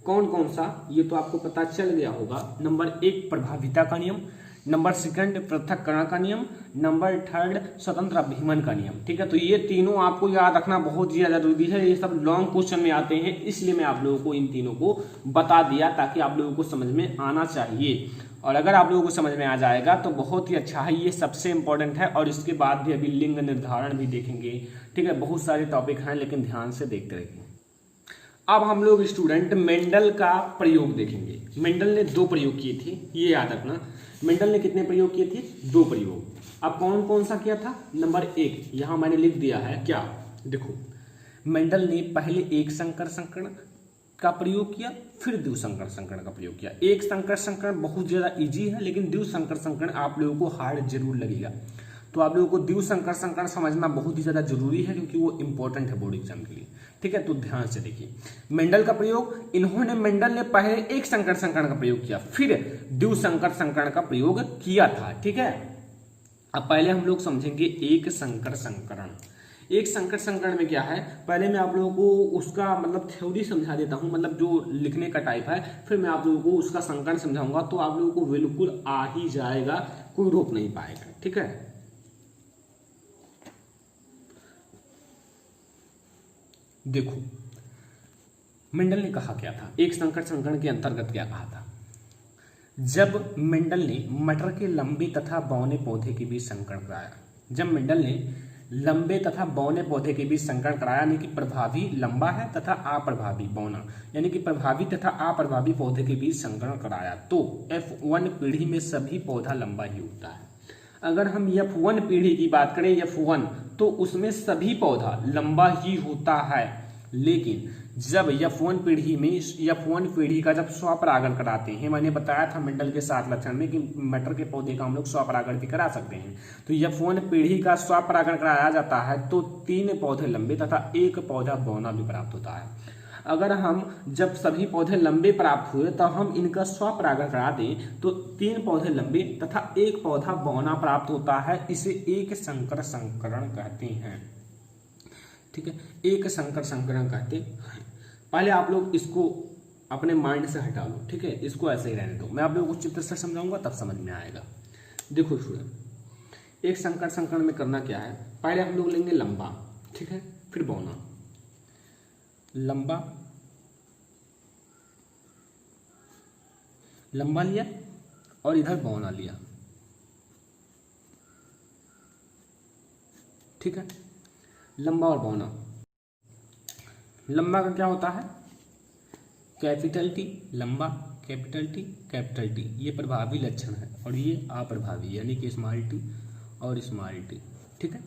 कौन कौन सा, ये तो आपको पता चल गया होगा। नंबर 1 प्रभाविता का नियम, नंबर 2 पृथक्करण का नियम, नंबर 3 स्वतंत्र अभिमन का नियम, ठीक है। तो ये तीनों आपको याद रखना बहुत ही ज्यादा जरूरी है। ये सब लॉन्ग क्वेश्चन में आते हैं, इसलिए मैं आप लोगों को इन तीनों को बता दिया, ताकि आप लोगों को समझ में आना चाहिए। और अगर आप लोगों को समझ में आ जाएगा तो बहुत ही अच्छा है, ये सबसे इंपॉर्टेंट है। और इसके बाद भी अभी लिंग निर्धारण भी देखेंगे, ठीक है। बहुत सारे टॉपिक हैं, लेकिन ध्यान से देखते रहिए। अब हम लोग स्टूडेंट मेंडल का प्रयोग देखेंगे। मेंडल ने 2 प्रयोग किए थे, ये याद रखना। मेंडल ने कितने प्रयोग किए थे? 2 प्रयोग। अब कौन कौन सा किया था? नंबर 1 यहां मैंने लिख दिया है। क्या? देखो, मेंडल ने पहले एक संकर संकरण का प्रयोग किया, फिर द्विसंकर संकरण का प्रयोग किया। एक संकर संकरण बहुत ज्यादा इजी है, लेकिन द्विसंकर संकरण आप लोगों को हार्ड जरूर लगेगा। तो आप लोगों को द्विसंकर संकरण समझना बहुत ही ज्यादा जरूरी है, क्योंकि वो इंपॉर्टेंट है बोर्ड एग्जाम के लिए। ठीक है, तो ध्यान से देखिए मेंडल का प्रयोग। मेंडल ने पहले एक संकर संकरण का प्रयोग किया, फिर द्विसंकर संकरण का प्रयोग किया था। ठीक है, अब पहले हम लोग समझेंगे एक संकर संकरण। एक संकर संकरण में क्या है, पहले मैं आप लोगों को उसका मतलब थ्योरी समझा देता हूं, मतलब जो लिखने का टाइप है, फिर मैं आप लोगों को उसका संकरण समझाऊंगा, तो आप लोगों को बिल्कुल आ ही जाएगा, कोई रोक नहीं पाएगा। ठीक है, देखो मेंडल ने कहा क्या था, एक संकर संकरण के अंतर्गत क्या कहा था। जब मेंडल ने मटर के लंबे तथा बौने पौधे के बीच संकरण कराया, जब मेंडल ने लंबे तथा बौने पौधे के बीच संकरण कराया, यानी कि प्रभावी लंबा है तथा अप्रभावी बौना, यानी कि प्रभावी तथा अप्रभावी पौधे के बीच संकरण कराया, तो F1 पीढ़ी में सभी पौधा लंबा ही उगता है। अगर हम F1 पीढ़ी की बात करें, F1, तो उसमें सभी पौधा लंबा ही होता है। लेकिन जब F1 पीढ़ी का जब स्वपरागण कराते हैं, मैंने बताया था मेंडल के 7 लक्षण में कि मटर के पौधे का हम लोग स्वपरागण भी करा सकते हैं। तो F1 पीढ़ी का स्वपरागण कराया जाता है तो 3 पौधे लंबे तथा 1 पौधा बौना भी प्राप्त होता है। अगर हम जब सभी पौधे लंबे प्राप्त हुए तो हम इनका स्वपरागण करा दें तो 3 पौधे लंबे तथा 1 पौधा बौना प्राप्त होता है। इसे एक संकर संकरण कहते हैं। ठीक है, एक संकर संकरण कहते हैं। पहले आप लोग इसको अपने माइंड से हटा लो। ठीक है, इसको ऐसे ही रहने दो, मैं आप लोगों को चित्र से समझाऊंगा तब समझ में आएगा। देखो स्टूडेंट, एक संकर संकरण में करना क्या है, पहले हम लोग लेंगे लंबा, ठीक है, फिर बौना। लंबा लिया और इधर बौना लिया। ठीक है, लंबा और बौना। लंबा का क्या होता है, कैपिटल टी, लंबा, कैपिटल टी, कैपिटल टी, ये प्रभावी लक्षण है, और ये अप्रभावी यानी कि स्मॉल टी और स्मॉल टी। ठीक है,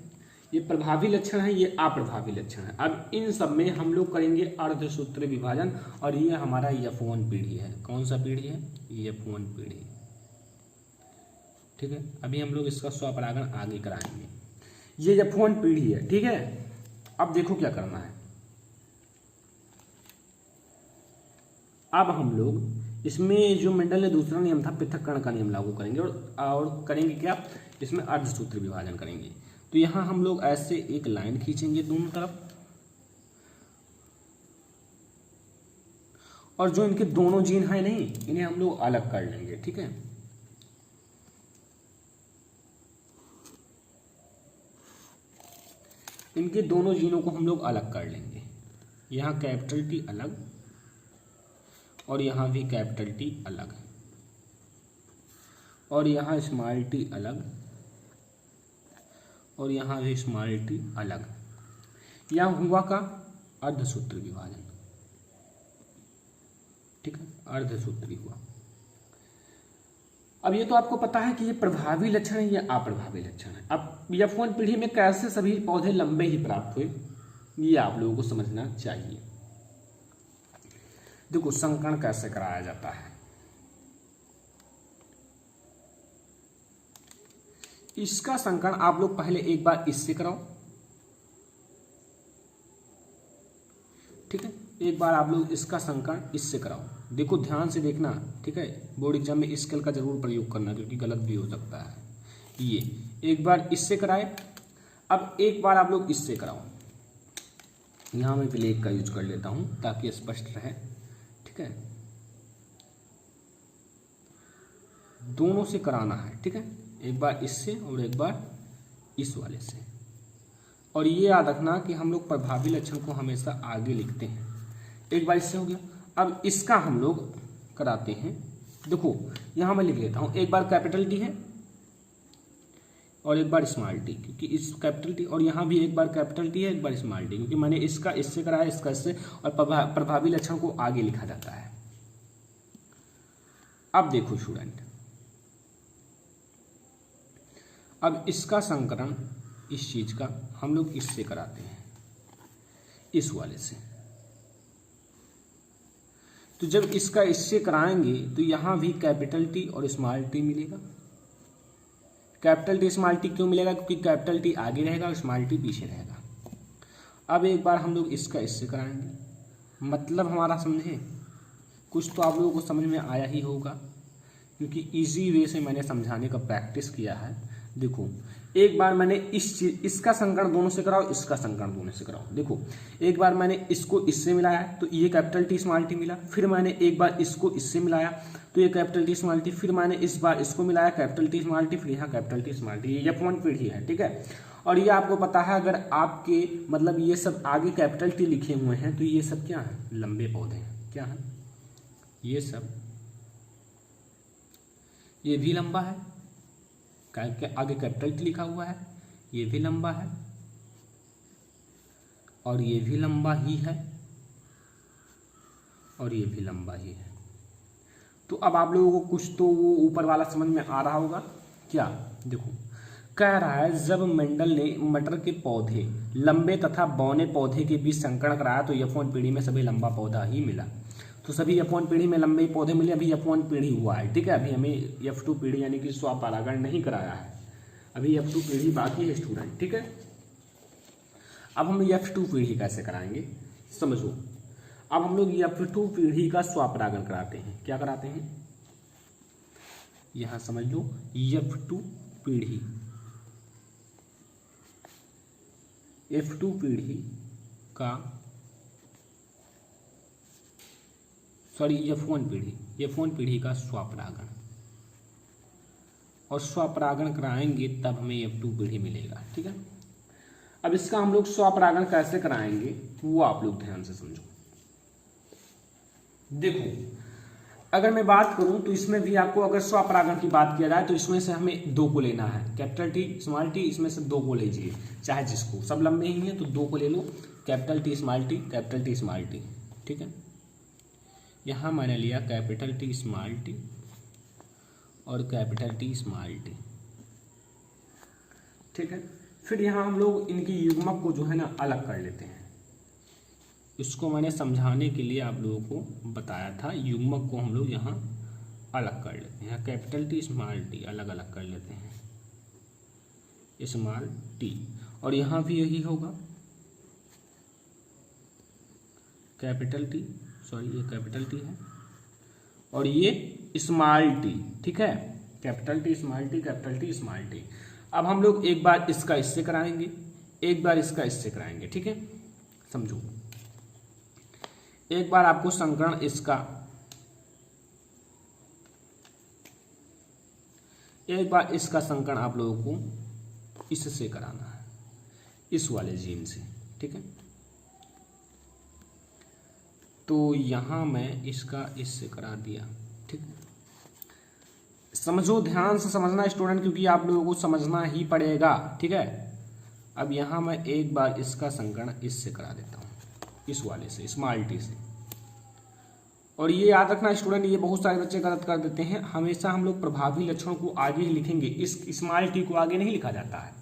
ये प्रभावी लक्षण है, ये अप्रभावी लक्षण है। अब इन सब में हम लोग करेंगे अर्धसूत्र विभाजन, और ये हमारा F1 पीढ़ी है। कौन सा पीढ़ी है? F1 पीढ़ी। ठीक है, अभी हम लोग इसका स्वपरागण आगे कराएंगे। ये F1 पीढ़ी है। ठीक है, अब देखो क्या करना है। अब हम लोग इसमें जो मेंडल ने दूसरा नियम था पृथक्करण का नियम लागू करेंगे, और करेंगे क्या, इसमें अर्धसूत्र विभाजन करेंगे। तो यहां हम लोग ऐसे एक लाइन खींचेंगे दोनों तरफ, और जो इनके दोनों जीन है नहीं, इन्हें हम लोग अलग कर लेंगे। ठीक है, इनके दोनों जीनों को हम लोग अलग कर लेंगे। यहाँ कैपिटल टी अलग और यहाँ भी कैपिटल टी अलग, और यहाँ स्मॉल टी अलग और यहाँ भी स्मॉल टी अलग। यहाँ हुआ का अर्धसूत्री विभाजन। ठीक है, अर्धसूत्री हुआ। अब ये तो आपको पता है कि ये प्रभावी लक्षण है, ये अप्रभावी लक्षण है। अब F1 पीढ़ी में कैसे सभी पौधे लंबे ही प्राप्त हुए, ये आप लोगों को समझना चाहिए। देखो संकरण कैसे कराया जाता है। इसका संकरण आप लोग पहले एक बार इससे कराओ। ठीक है, एक बार आप लोग इसका संकरण इससे कराओ। देखो ध्यान से देखना। ठीक है, बोर्ड एग्जाम में स्केल का जरूर प्रयोग करना, क्योंकि गलत भी हो सकता है। ये एक बार इससे कराए, अब एक बार आप लोग इससे कराओ। यहां मैं ब्लैक का यूज कर लेता हूं ताकि स्पष्ट रहे। ठीक है, दोनों से कराना है। ठीक है, एक बार इससे और एक बार इस वाले से। और ये याद रखना कि हम लोग प्रभावी लक्षण को हमेशा आगे लिखते हैं। एक बार इससे हो गया, अब इसका हम लोग कराते हैं। देखो यहां मैं लिख लेता हूं, एक बार कैपिटल टी है और एक बार स्मॉल टी, क्योंकि इस कैपिटल टी और यहाँ भी एक बार कैपिटल टी है, एक बार स्मॉल टी, क्योंकि मैंने इसका इससे कराया, इसका इससे, और प्रभावी लक्षण को आगे लिखा जाता है। अब देखो स्टूडेंट, अब इसका संकरण इस चीज का हम लोग इससे कराते हैं, इस वाले से। तो जब इसका इससे कराएंगे तो यहां भी कैपिटल टी और स्मॉल टी मिलेगा। कैपिटल टी स्मॉल टी क्यों मिलेगा? क्योंकि कैपिटल टी आगे रहेगा और स्मॉल टी पीछे रहेगा। अब एक बार हम लोग इसका इससे कराएंगे, मतलब हमारा समझे, कुछ तो आप लोगों को समझ में आया ही होगा, क्योंकि इजी वे से मैंने समझाने का प्रैक्टिस किया है। देखो एक बार मैंने इसका संकरण दोनों से कराओ, इसका संकरण दोनों से कराओ। देखो एक बार मैंने इसको इससे मिलाया तो ये कैपिटल टी स्मॉल टी मिला, फिर मैंने एक बार इसको इससे मिलाया तो ये कैपिटल टी स्मॉल टी, फिर मैंने इस बार इसको मिलाया कैपिटल टी स्मॉल टी, फिर यहाँ कैपिटल टी स्मॉल टी। ये F1 पीढ़ी है, ठीक है। और ये आपको पता है, अगर आपके मतलब ये सब आगे कैपिटल टी लिखे हुए हैं तो ये सब क्या है? लंबे पौधे हैं। क्या है ये सब? ये भी लंबा है, आगे कैपिटल टी लिखा हुआ है, ये भी लंबा है और ये भी लंबा ही है और ये भी लंबा ही है। तो अब आप लोगों को कुछ तो वो ऊपर वाला समझ में आ रहा होगा क्या? देखो कह रहा है, जब मेंडल ने मटर के पौधे लंबे तथा बौने पौधे के बीच संकरण कराया तो F1 पीढ़ी में सभी लंबा पौधा ही मिला। तो सभी F1 पीढ़ी में लंबे पौधे मिले। अभी F1 पीढ़ी हुआ है, ठीक है। अभी हमें F2 पीढ़ी यानी कि स्वपरागण नहीं कराया है, अभी F2 पीढ़ी बाकी है स्टूडेंट, ठीक है। अब हम F2 पीढ़ी कैसे कराएंगे समझो। अब हम लोग F2 पीढ़ी का स्वपरागण कराते हैं। क्या कराते हैं? यहां समझ लो, F2 पीढ़ी, F2 पीढ़ी का F1 पीढ़ी का स्वपरागण, और स्वपरागण कराएंगे तब हमें F2 पीढ़ी मिलेगा, ठीक है। अब इसका हम लोग स्वपरागण कैसे कराएंगे वो आप लोग ध्यान से समझो। देखो अगर मैं बात करूं तो इसमें भी आपको अगर स्वपरागण की बात किया जाए तो इसमें से हमें दो को लेना है, कैपिटल टी स्मॉल टी, इसमें से दो को लीजिए, चाहे जिसको, सब लंबे ही हैं तो दो को ले लो, capital T small T, capital T small T, ठीक है। यहां मैंने लिया कैपिटल टी स्मॉल टी और कैपिटल टी स्मॉल टी, ठीक है। फिर यहां हम लोग इनकी युग्मक को जो है ना अलग कर लेते हैं। इसको मैंने समझाने के लिए आप लोगों को बताया था, युग्मक को हम लोग यहाँ अलग कर लेते हैं। कैपिटल टी स्मॉल टी अलग अलग कर लेते हैं, स्मॉल टी, और यहाँ भी यही होगा, कैपिटल टी, सॉरी ये कैपिटल टी है और ये स्मॉल टी, ठीक है। Capital T small T, capital T small T. अब हम लोग एक बार इसका इससे कराएंगे, एक बार इसका इससे कराएंगे, ठीक है। समझो एक बार आपको संकरण इसका, एक बार इसका संकरण आप लोगों को इससे कराना है, इस वाले जीन से, ठीक है। तो यहां मैं इसका इससे करा दिया, ठीक है। समझो, ध्यान से समझना स्टूडेंट, क्योंकि आप लोगों को समझना ही पड़ेगा, ठीक है। अब यहां मैं एक बार इसका संकरण इससे करा देता हूं, इस वाले से, स्मॉल टी से। और ये याद रखना स्टूडेंट, ये बहुत सारे बच्चे गलत कर देते हैं, हमेशा हम लोग प्रभावी लक्षणों को आगे ही लिखेंगे, इस स्मॉल टी को आगे नहीं लिखा जाता है,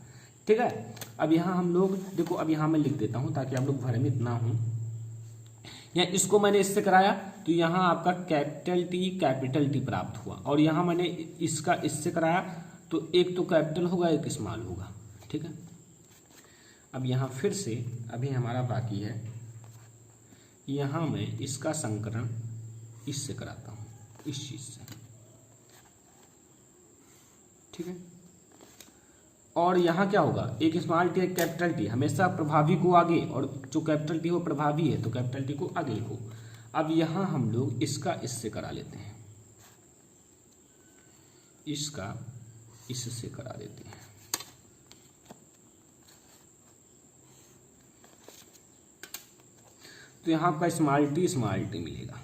ठीक है। अब यहाँ हम लोग देखो, अब यहाँ मैं लिख देता हूँ ताकि आप लोग भ्रमित ना हो। यहाँ इसको मैंने इससे कराया तो यहाँ आपका कैपिटल टी प्राप्त हुआ, और यहाँ मैंने इसका इससे कराया तो एक तो कैपिटल होगा, एक स्मॉल होगा, ठीक है। अब यहाँ फिर से अभी हमारा बाकी है, यहाँ मैं इसका संकरण इससे कराता हूँ, इस चीज से, ठीक है। और यहाँ क्या होगा, एक स्मॉल टी एक कैपिटल टी, हमेशा प्रभावी को आगे, और जो कैपिटल टी वो प्रभावी है तो कैपिटल टी को आगे लिखो। अब यहाँ हम लोग इसका इससे करा लेते हैं, इसका इससे करा देते हैं। तो यहाँ आपका स्मॉल टी मिलेगा।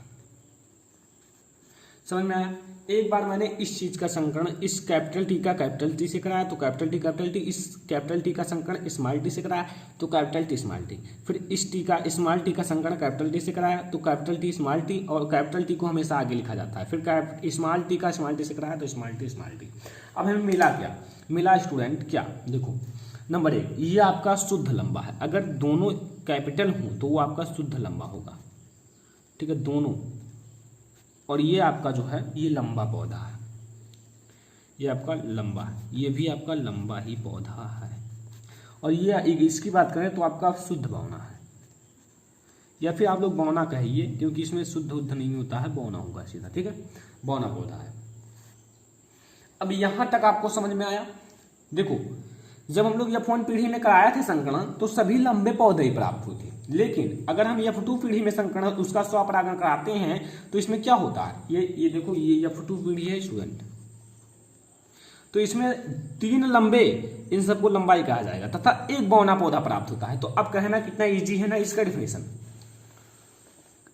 समझ में आया। एक बार मैंने इस चीज का संकरण इस कैपिटल टी का कैपिटल टी से कराया तो कैपिटल टी, इस कैपिटल टी का संकरण स्मॉल टी से कराया तो कैपिटल टी स्मॉल टी, फिर इस टी का स्मॉल टी का संकरण कैपिटल टी से कराया तो कैपिटल टी स्मॉल टी, और कैपिटल टी को हमेशा आगे लिखा जाता है, फिर स्मॉल टी का स्मॉल टी से कराया तो स्मॉल टी। अब हमें मिला क्या, मिला स्टूडेंट क्या, देखो नंबर 1 ये आपका शुद्ध लंबा है, अगर दोनों कैपिटल हों तो वो आपका शुद्ध लंबा होगा, ठीक है, दोनों। और ये आपका जो है ये लंबा पौधा है, ये आपका लंबा है, ये भी आपका लंबा ही पौधा है। और ये इसकी बात करें तो आपका शुद्ध बौना है, या फिर आप लोग बौना कहिए क्योंकि इसमें शुद्ध उद्ध नहीं होता है, बौना होगा सीधा, ठीक है, बौना पौधा है। अब यहां तक आपको समझ में आया। देखो जब हम लोग F1 पीढ़ी में कराया था संकरण तो सभी लंबे पौधे ही प्राप्त हुए थे, लेकिन अगर हम F2 पीढ़ी में संकरण उसका स्वपरागण कराते हैं तो इसमें क्या होता है, ये देखो ये F2 पीढ़ी है स्टूडेंट, तो इसमें 3 लंबे, इन सबको लंबाई कहा जाएगा, तथा एक बौना पौधा प्राप्त होता है। तो अब कहना कितना इजी है ना इसका डिफिनेशन,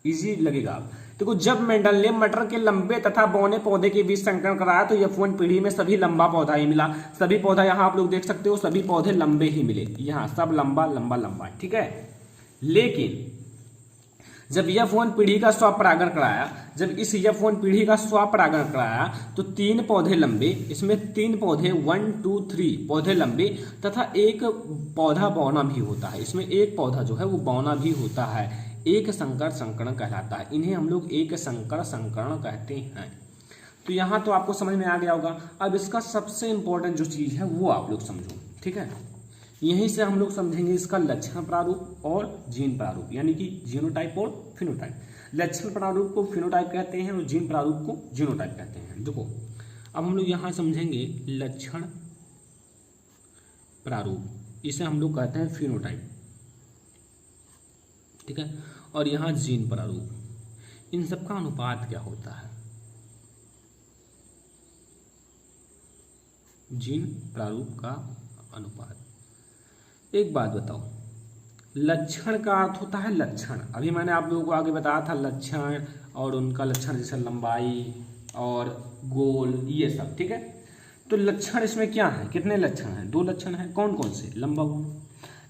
इजी लगेगा। आप देखो जब मेंडल ने मटर के लंबे तथा बौने पौधे के बीच संकरण कराया तो F1 पीढ़ी में सभी लंबा पौधा ही मिला, सभी पौधा यहाँ आप लोग देख सकते हो सभी पौधे लंबे ही मिले, यहाँ सब लंबा लंबा लंबा, ठीक है। लेकिन जब F1 पीढ़ी का स्वपरागण कराया, जब इस F1 पीढ़ी का स्वपरागण कराया तो 3 पौधे लंबे, इसमें 3 पौधे 1 2 3 पौधे लंबे तथा एक पौधा बौना भी होता है, इसमें एक पौधा जो है वो बौना भी होता है, एक संकर संकरण कहलाता है, इन्हें हम लोग एक संकर संकरण कहते हैं। तो यहाँ तो आपको समझ में आ गया होगा। अब इसका सबसे इंपॉर्टेंट जो चीज है वो आप लोग समझो, ठीक है। यहीं से हम लोग समझेंगे इसका लक्षण प्रारूप और जीन प्रारूप, यानी कि जीनोटाइप और फिनोटाइप। लक्षण प्रारूप को फिनोटाइप कहते हैं और जीन प्रारूप को जीनोटाइप कहते हैं। देखो अब हम लोग यहाँ समझेंगे लक्षण प्रारूप, इसे हम लोग कहते हैं फिनोटाइप, ठीक है। और यहाँ जीन प्रारूप, इन सबका अनुपात क्या होता है, जीन प्रारूप का अनुपात। एक बात बताओ, लक्षण का अर्थ होता है लक्षण, अभी मैंने आप लोगों को आगे बताया था लक्षण और उनका लक्षण जैसे लंबाई और गोल ये सब, ठीक है। तो लक्षण इसमें क्या है, कितने लक्षण हैं, 2 लक्षण हैं, कौन कौन से,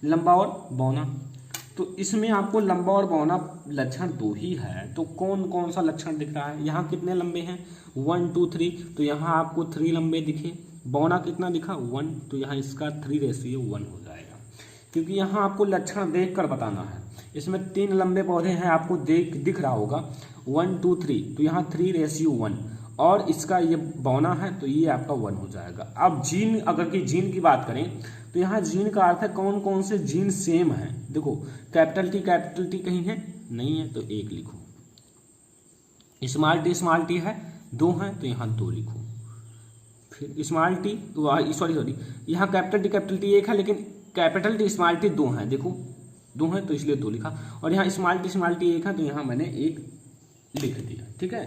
लंबा और बौना। तो इसमें आपको लंबा और बौना लक्षण 2 ही है, तो कौन कौन सा लक्षण दिख रहा है, यहाँ कितने लंबे हैं 1 2 3, तो यहाँ आपको 3 लंबे दिखे, बौना कितना दिखा 1, तो यहाँ इसका 3:1 हो जाएगा, क्योंकि यहाँ आपको लक्षण देखकर बताना है। इसमें 3 लंबे पौधे हैं, आपको दिख रहा होगा 1 2 3, तो यहाँ 3:1, और इसका ये बौना है तो ये आपका 1 हो जाएगा। अब जीन, अगर की जीन की बात करें तो यहाँ जीन का अर्थ है कौन कौन से जीन सेम है। देखो कैपिटल टी कहीं है नहीं है तो 1 लिखो, स्मॉल टी है 2 है तो यहाँ 2 लिखो, फिर स्मॉल टी सॉरी यहाँ कैपिटल टी 1 है लेकिन कैपिटल टी स्मॉल टी 2 है, देखो 2 है तो इसलिए 2 लिखा, और यहाँ स्मॉल टी 1 है तो यहाँ मैंने 1 लिख दिया, ठीक है।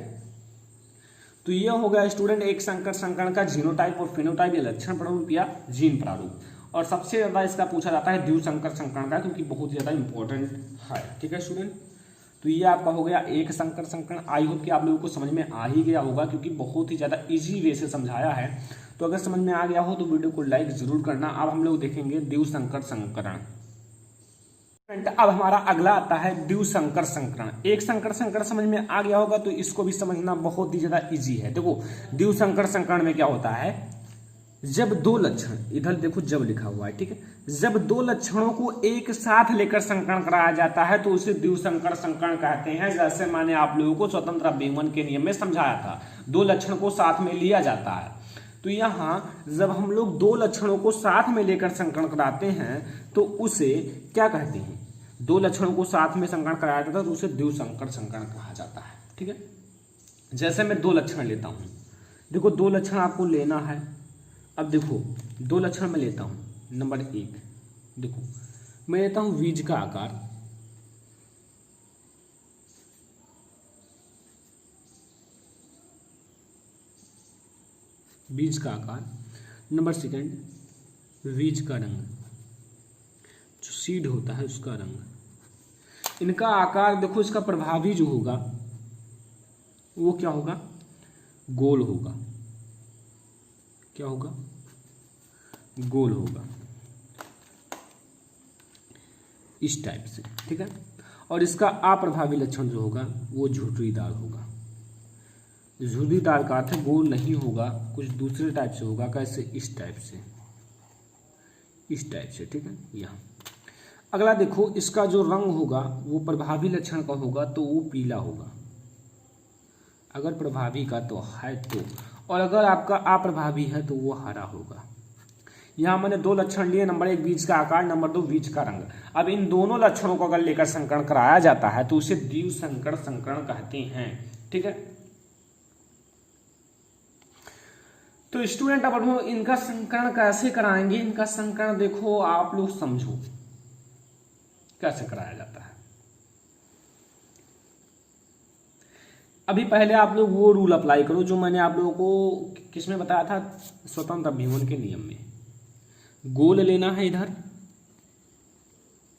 तो ये हो गया स्टूडेंट एक संकर संकरण का जीनोटाइप और फिनोटाइप या लक्षण प्रारूप या जीन प्रारूप। और सबसे ज्यादा इसका पूछा जाता है द्विसंकर संकरण का, क्योंकि बहुत ज्यादा इंपॉर्टेंट है, ठीक है स्टूडेंट। तो ये आपका हो गया एक संकर संकरण। आई होप कि आप लोगों को समझ में आ ही गया होगा, क्योंकि बहुत ही ज्यादा इजी वे से समझाया है। तो अगर समझ में आ गया हो तो वीडियो को लाइक जरूर करना। अब हम लोग देखेंगे द्विसंकर संकरण। अब हमारा अगला आता है द्विसंकर संकरण। एक संकर संकरण समझ में आ गया होगा तो इसको भी समझना बहुत ही ज्यादा इजी है। देखो द्विसंकर संकरण में क्या होता है, जब 2 लक्षण, इधर देखो जब लिखा हुआ है, ठीक है, जब 2 लक्षणों को एक साथ लेकर संकरण कराया जाता है तो उसे द्विसंकर संकरण कहते हैं। जैसे मैंने आप लोगों को स्वतंत्र अभिगमन के नियम में समझाया था, 2 लक्षण को साथ में लिया जाता है। तो यहाँ जब हम लोग 2 लक्षणों को साथ में लेकर संकरण कराते हैं तो उसे क्या कहते हैं, 2 लक्षणों को साथ में संकरण कराया जाता है तो उसे द्विसंकर संकरण कहा जाता है, ठीक है। जैसे मैं 2 लक्षण लेता हूं, देखो 2 लक्षण आपको लेना है। अब देखो 2 लक्षण मैं लेता हूं। नंबर 1 देखो मैं लेता हूं बीज का आकार, बीज का आकार। नंबर 2 बीज का रंग, जो सीड होता है उसका रंग। इनका आकार देखो, इसका प्रभावी जो होगा वो क्या होगा, गोल होगा। क्या होगा? गोल होगा इस टाइप से, ठीक है। और इसका अप्रभावी लक्षण जो होगा वो झुर्रीदार होगा। झुर्रीदार का अर्थ गोल नहीं होगा, कुछ दूसरे टाइप से होगा। कैसे? इस टाइप से, इस टाइप से, ठीक है। यहाँ अगला देखो, इसका जो रंग होगा वो प्रभावी लक्षण का होगा तो वो पीला होगा, अगर प्रभावी का तो है तो, और अगर आपका अप्रभावी है तो वो हरा होगा। यहाँ मैंने दो लक्षण लिए, नंबर 1 बीज का आकार, नंबर 2 बीज का रंग। अब इन दोनों लक्षणों को अगर लेकर संकरण कराया जाता है तो उसे द्विसंकरण संकरण कहते हैं, ठीक है। तो स्टूडेंट अब हम इनका संकरण कैसे कराएंगे? इनका संकरण देखो आप लोग समझो कैसे कराया जाता है। अभी पहले आप लोग वो रूल अप्लाई करो जो मैंने आप लोगों को किसमें बताया था, स्वतंत्र अभिमन के नियम में। गोल लेना है इधर,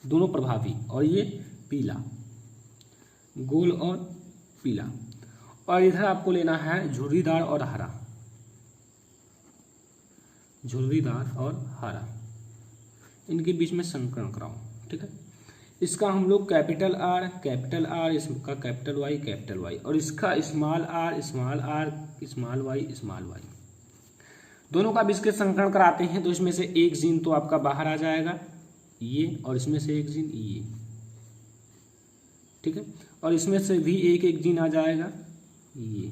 दोनों प्रभावी, और ये पीला, गोल और पीला, और इधर आपको लेना है झुर्रीदार और हरा, झुर्रीदार और हरा, इनके बीच में संकरण कराओ, ठीक है। इसका हम लोग कैपिटल आर, इसका कैपिटल वाई, और इसका स्मॉल आर, स्मॉल वाई, दोनों का बीच के संकरण कराते हैं तो इसमें से एक जीन तो आपका बाहर आ जाएगा ये, और इसमें से एक जीन ये, ठीक है, और इसमें से भी एक जीन आ जाएगा ये,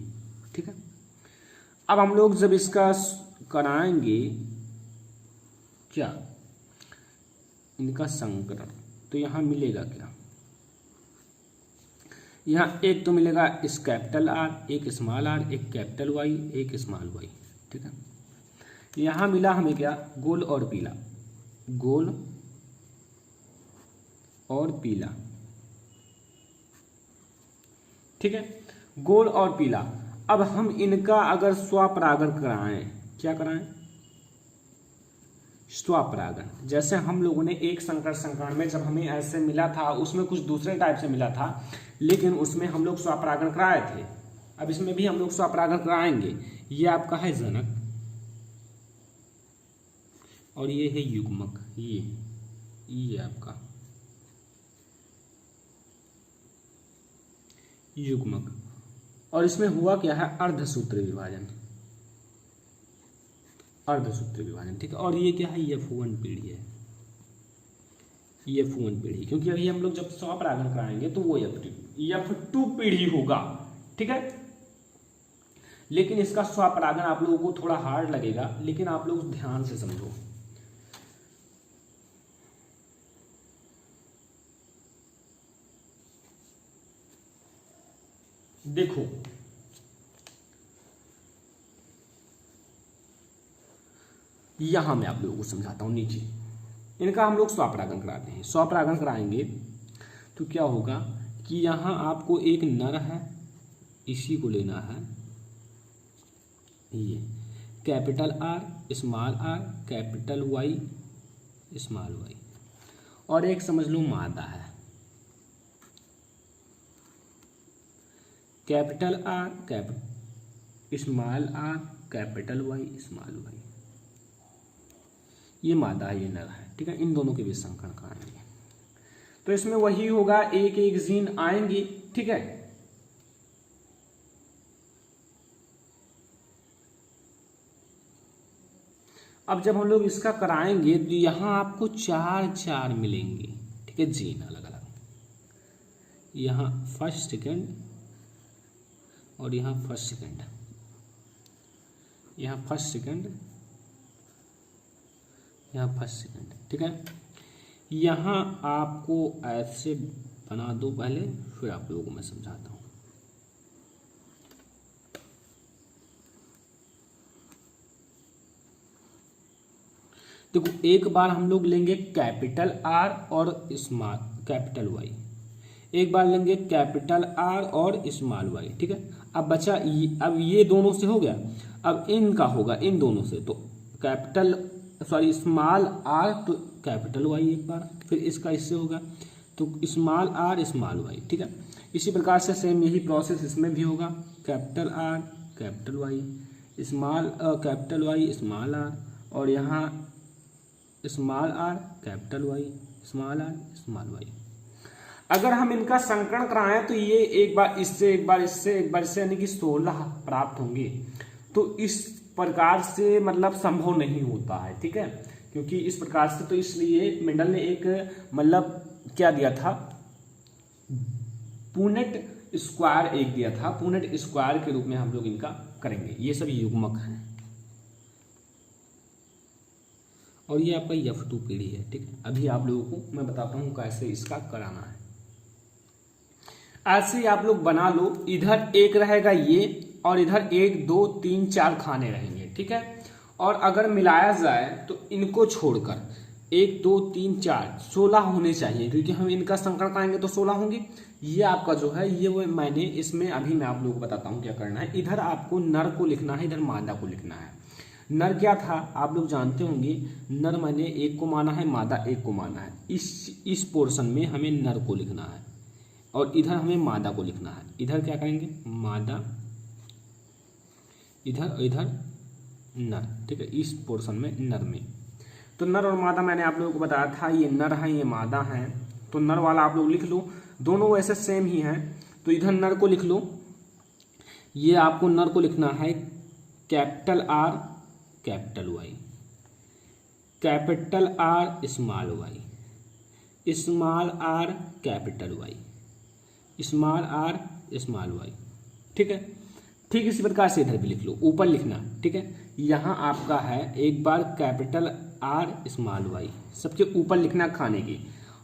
ठीक है। अब हम लोग जब इसका कराएंगे क्या, इनका संकरण, तो यहां मिलेगा क्या, यहां एक तो मिलेगा इस कैपिटल आर, एक स्मॉल आर, एक कैपिटल वाई, एक स्मॉल वाई, ठीक है। यहां मिला हमें क्या, गोल और पीला, गोल और पीला, ठीक है, गोल और पीला। अब हम इनका अगर स्वपरागण कराएं, क्या कराएं, स्वपरागण। जैसे हम लोगों ने एक संकरण में जब हमें ऐसे मिला था उसमें कुछ दूसरे टाइप से मिला था, लेकिन उसमें हम लोग स्वपरागण कराए थे। अब इसमें भी हम लोग स्वपरागण कराएंगे। ये आपका है जनक और ये है युग्मक, ये आपका युग्मक, और इसमें हुआ क्या है, अर्धसूत्र विभाजन, ठीक है। और ये क्या है, F1 पीढ़ी है, F1 पीढ़ी, क्योंकि अभी हम लोग जब स्वपरागण कराएंगे तो वो F2 पीढ़ी होगा, ठीक है। लेकिन इसका स्वपरागण आप लोगों को थोड़ा हार्ड लगेगा, लेकिन आप लोग ध्यान से समझो। देखो यहां मैं आप लोगों को समझाता हूं, नीचे इनका हम लोग स्वपरागण कराते हैं। स्वपरागण कराएंगे तो क्या होगा कि यहां आपको एक नर है, इसी को लेना है, ये capital R, capital Y, small Y, और एक समझ लो मादा है, capital R, small R, capital Y, small Y, ये मादा है, ये नर है, ठीक है। इन दोनों के बीच संकरण कराएंगे तो इसमें वही होगा, एक जीन आएंगे, ठीक है। अब जब हम लोग इसका कराएंगे तो यहां आपको 4 मिलेंगे, ठीक है, जीन अलग अलग, यहां फर्स्ट सेकेंड और यहाँ फर्स्ट सेकेंड, यहाँ फर्स्ट सेकेंड, यहाँ फर्स्ट सेकेंड, ठीक है। यहाँ आपको ऐसे बना दो पहले, फिर आप लोगों को मैं समझाता हूँ। देखो एक बार हम लोग लेंगे कैपिटल आर और स्मॉल कैपिटल वाई, एक बार लेंगे कैपिटल आर और स्मॉल वाई, ठीक है। अब बचा अब ये दोनों से हो गया, अब इनका होगा इन दोनों से, तो स्मॉल आर तो कैपिटल वाई एक बार, फिर इसका इससे होगा तो स्मॉल आर स्मॉल वाई, ठीक है। इसी प्रकार से सेम यही प्रोसेस इसमें भी होगा, capital R capital Y, capital Y small R, और यहाँ small R capital Y, small R small Y. अगर हम इनका संकलन कराएं तो ये एक बार इससे एक बार इससे एक बार इससे यानी कि 16 प्राप्त होंगे। तो इस प्रकार से मतलब संभव नहीं होता है, ठीक है, क्योंकि इस प्रकार से तो इसलिए मेंडल ने एक मतलब क्या दिया था, पुनेट स्क्वायर एक दिया था, पुनेट स्क्वायर के रूप में हम लोग इनका करेंगे। ये सब युग्मक हैं और ये आपका F2 पीढ़ी है, ठीक है। अभी आप लोगों को मैं बताता हूँ कैसे इसका कराना है। ऐसे ही आप लोग बना लो, इधर एक रहेगा ये और इधर 1 2 3 4 खाने रहेंगे, ठीक है। और अगर मिलाया जाए तो इनको छोड़कर 1 2 3 4 16 होने चाहिए, क्योंकि हम इनका संकलन कराएंगे तो 16 होंगे। ये आपका जो है ये वो मैंने इसमें अभी मैं आप लोगों को बताता हूँ क्या करना है। इधर आपको नर को लिखना है, इधर मादा को लिखना है। नर क्या था आप लोग जानते होंगे, नर मैंने 1 को माना है, मादा 1 को माना है। इस पोर्शन में हमें नर को लिखना है और इधर हमें मादा को लिखना है। इधर क्या करेंगे मादा, इधर नर, ठीक है। इस पोर्शन में नर में तो नर और मादा मैंने आप लोगों को बताया था, ये नर है ये मादा है। तो नर वाला आप लोग लिख लो, दोनों वैसे सेम ही हैं। तो इधर नर को लिख लो, ये आपको नर को लिखना है capital R capital Y, capital R small Y, small R capital Y, small R small Y, ठीक है। ठीक इसी प्रकार से इधर भी लिख लो, ऊपर लिखना, ठीक है। यहाँ आपका है एक बार कैपिटल आर स्मॉल वाई, सबके ऊपर लिखना खाने की,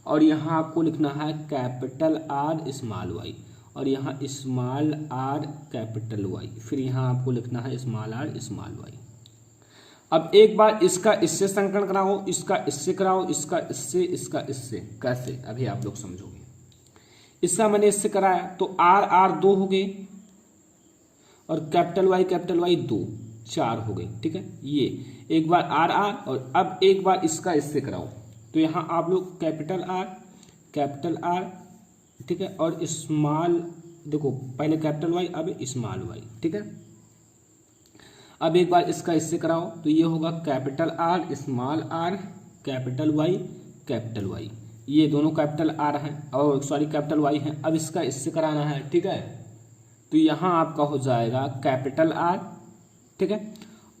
और यहाँ आपको लिखना है कैपिटल आर स्मॉल वाई, और यहाँ स्मॉल आर कैपिटल वाई, फिर यहाँ आपको लिखना है स्मॉल आर स्मॉल वाई। अब एक बार इसका इससे संकलन कराओ, इसका इससे कराओ, इसका इससे, इसका इससे, कैसे अभी आप लोग समझोगे। इसका मैंने इससे कराया तो आर आर 2 हो गए और कैपिटल वाई 2 4 हो गए, ठीक है। ये एक बार आर आर, और अब एक बार इसका इससे कराओ तो यहाँ आप लोग कैपिटल आर, ठीक है, और स्मॉल, देखो पहले कैपिटल वाई अब स्मॉल वाई, ठीक है। अब एक बार इसका इससे कराओ तो ये होगा capital R small R capital Y, ये दोनों कैपिटल आर हैं और सॉरी कैपिटल वाई हैं। अब इसका इससे कराना है, ठीक है। तो यहाँ आपका हो जाएगा कैपिटल आर, ठीक है,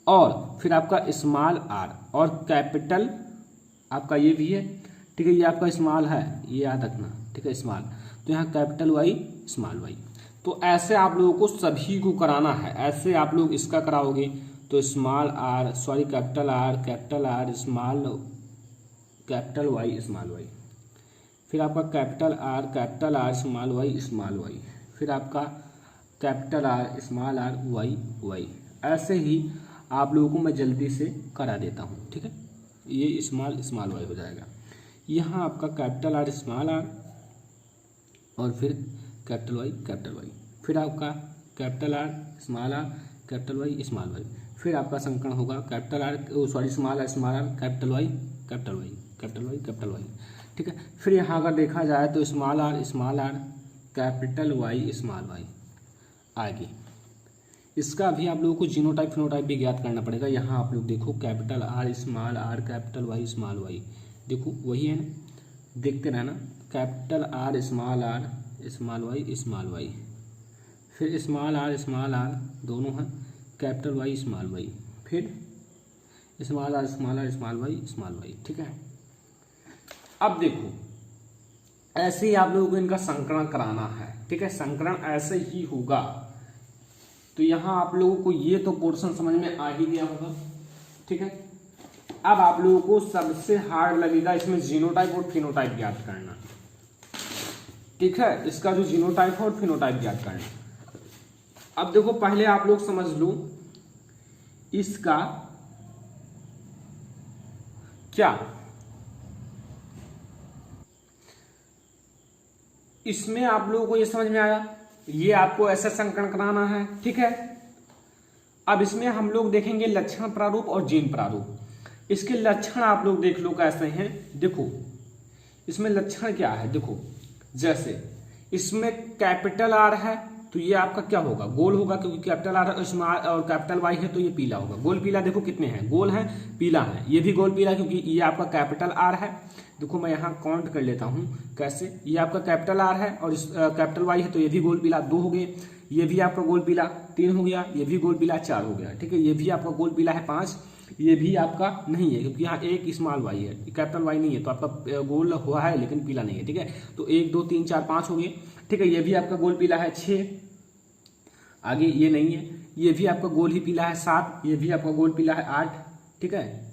और फिर आपका स्मॉल आर और कैपिटल आपका ये भी है, ठीक है। ये आपका स्मॉल है, ये याद रखना, ठीक है, स्मॉल। तो यहाँ कैपिटल वाई स्मॉल वाई। तो ऐसे आप लोगों को सभी को कराना है। ऐसे आप लोग इसका कराओगे तो small R sorry capital R small capital Y small Y, फिर आपका कैपिटल आर स्मॉल वाई, फिर आपका capital R small R Y. ऐसे ही आप लोगों को मैं जल्दी से करा देता हूँ, ठीक है। ये स्मॉल वाई हो जाएगा। यहाँ आपका कैपिटल आर स्मॉल आर और फिर कैपिटल वाई, फिर आपका capital R capital Y small Y, फिर आपका संकलन होगा capital R sorry small R capital Y, ठीक है। फिर यहाँ अगर देखा जाए तो small R capital Y small Y आगे। इसका भी आप लोगों को जीनोटाइप फिनोटाइप भी ज्ञात करना पड़ेगा। यहाँ आप लोग देखो capital R capital Y small Y, देखो वही है ना, देखते रहना। कैपिटल आर स्मॉल वाई, फिर स्मॉल आर दोनों हैं, कैपिटल वाई स्मॉल वाई, फिर स्मॉल आर स्मॉल वाई, ठीक है। अब देखो ऐसे ही आप लोगों को इनका संकलन कराना है, ठीक है। संकलन ऐसे ही होगा। तो यहाँ आप लोगों को ये तो पोर्शन समझ में आ ही गया होगा, ठीक है। अब आप लोगों को सबसे हार्ड लगेगा इसमें जीनोटाइप और फिनोटाइप ज्ञात करना, ठीक है। इसका जो जीनोटाइप और फिनोटाइप ज्ञात करना। अब देखो पहले आप लोग समझ लो इसका क्या, इसमें आप लोगों को ये समझ में आया, ये आपको ऐसा संकलन कराना है, ठीक है। अब इसमें हम लोग देखेंगे लक्षण प्रारूप और जीन प्रारूप। इसके लक्षण आप लोग देख लो कैसे हैं। देखो इसमें लक्षण क्या है, देखो जैसे इसमें कैपिटल आर है तो ये आपका क्या होगा, गोल होगा, क्योंकि कैपिटल आर और कैपिटल वाई है तो ये पीला होगा। गोल पीला देखो कितने हैं, गोल है पीला है, ये भी गोल पीला क्योंकि ये आपका कैपिटल आर है। देखो मैं यहाँ काउंट कर लेता हूँ कैसे, ये आपका कैपिटल आर है और इस कैपिटल वाई है तो ये भी गोल पीला 2 हो गए, ये भी आपका गोल पीला 3 हो गया, ये भी गोल पीला 4 हो गया, ठीक है। ये भी आपका गोल पीला है 5, ये भी आपका नहीं है क्योंकि यहाँ एक स्मॉल वाई है, कैपिटल वाई नहीं है, तो आपका गोल हुआ है लेकिन पीला नहीं है, ठीक है। तो 1 2 3 4 5 हो गए, ठीक है। ये भी आपका गोल पीला है 6, आगे ये नहीं है, ये भी आपका गोल ही पीला है 7, ये भी आपका गोल पीला है 8, ठीक है।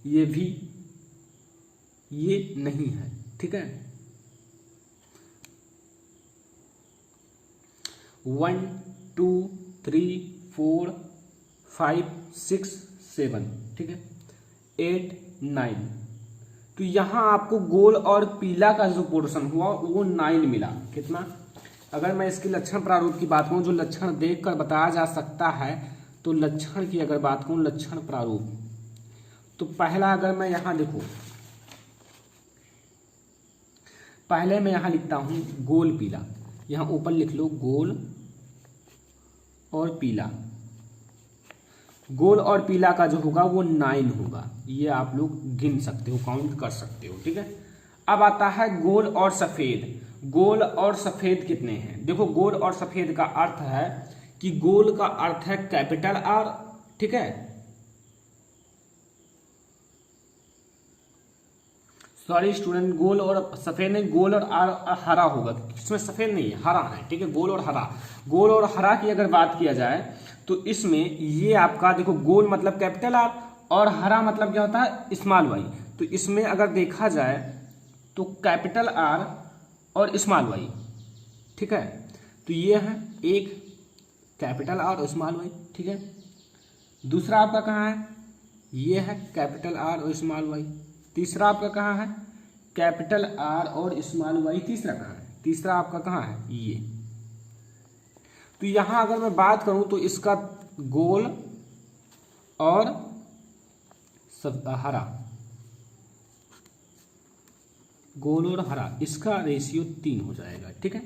ये भी ये नहीं है, ठीक है। 1 2 3 4 5 6 7, ठीक है, 8 9। तो यहां आपको गोल और पीला का जो पोर्शन हुआ वो 9 मिला। कितना, अगर मैं इसके लक्षण प्रारूप की बात करूं, जो लक्षण देखकर बताया जा सकता है, तो लक्षण की अगर बात करूं, लक्षण प्रारूप, तो पहला अगर मैं यहां देखूं, पहले मैं यहां लिखता हूं गोल पीला, यहां ऊपर लिख लो गोल और पीला। गोल और पीला का जो होगा वो 9 होगा, ये आप लोग गिन सकते हो, काउंट कर सकते हो, ठीक है। अब आता है गोल और सफेद। गोल और सफेद कितने हैं, देखो गोल और सफेद का अर्थ है कि गोल का अर्थ है कैपिटल आर, ठीक है, सॉरी स्टूडेंट, गोल और सफेद नहीं, गोल और हरा होगा, इसमें सफेद नहीं है, हरा है, ठीक है। गोल और हरा, गोल और हरा की अगर बात किया जाए तो इसमें ये आपका देखो, गोल मतलब कैपिटल आर और हरा मतलब क्या होता है स्मॉल वाई। तो इसमें अगर देखा जाए तो कैपिटल आर और स्मॉल वाई, ठीक है। तो ये है एक कैपिटल आर और स्मॉल वाई, ठीक है। दूसरा आपका कहाँ है, ये है कैपिटल आर और स्मॉल वाई। तीसरा आपका कहाँ है, कैपिटल आर और स्मॉल वाई। तीसरा कहाँ है, तीसरा आपका कहाँ है, ये। तो यहां अगर मैं बात करूं तो इसका गोल और हरा, गोल और हरा, इसका रेशियो 3 हो जाएगा, ठीक है।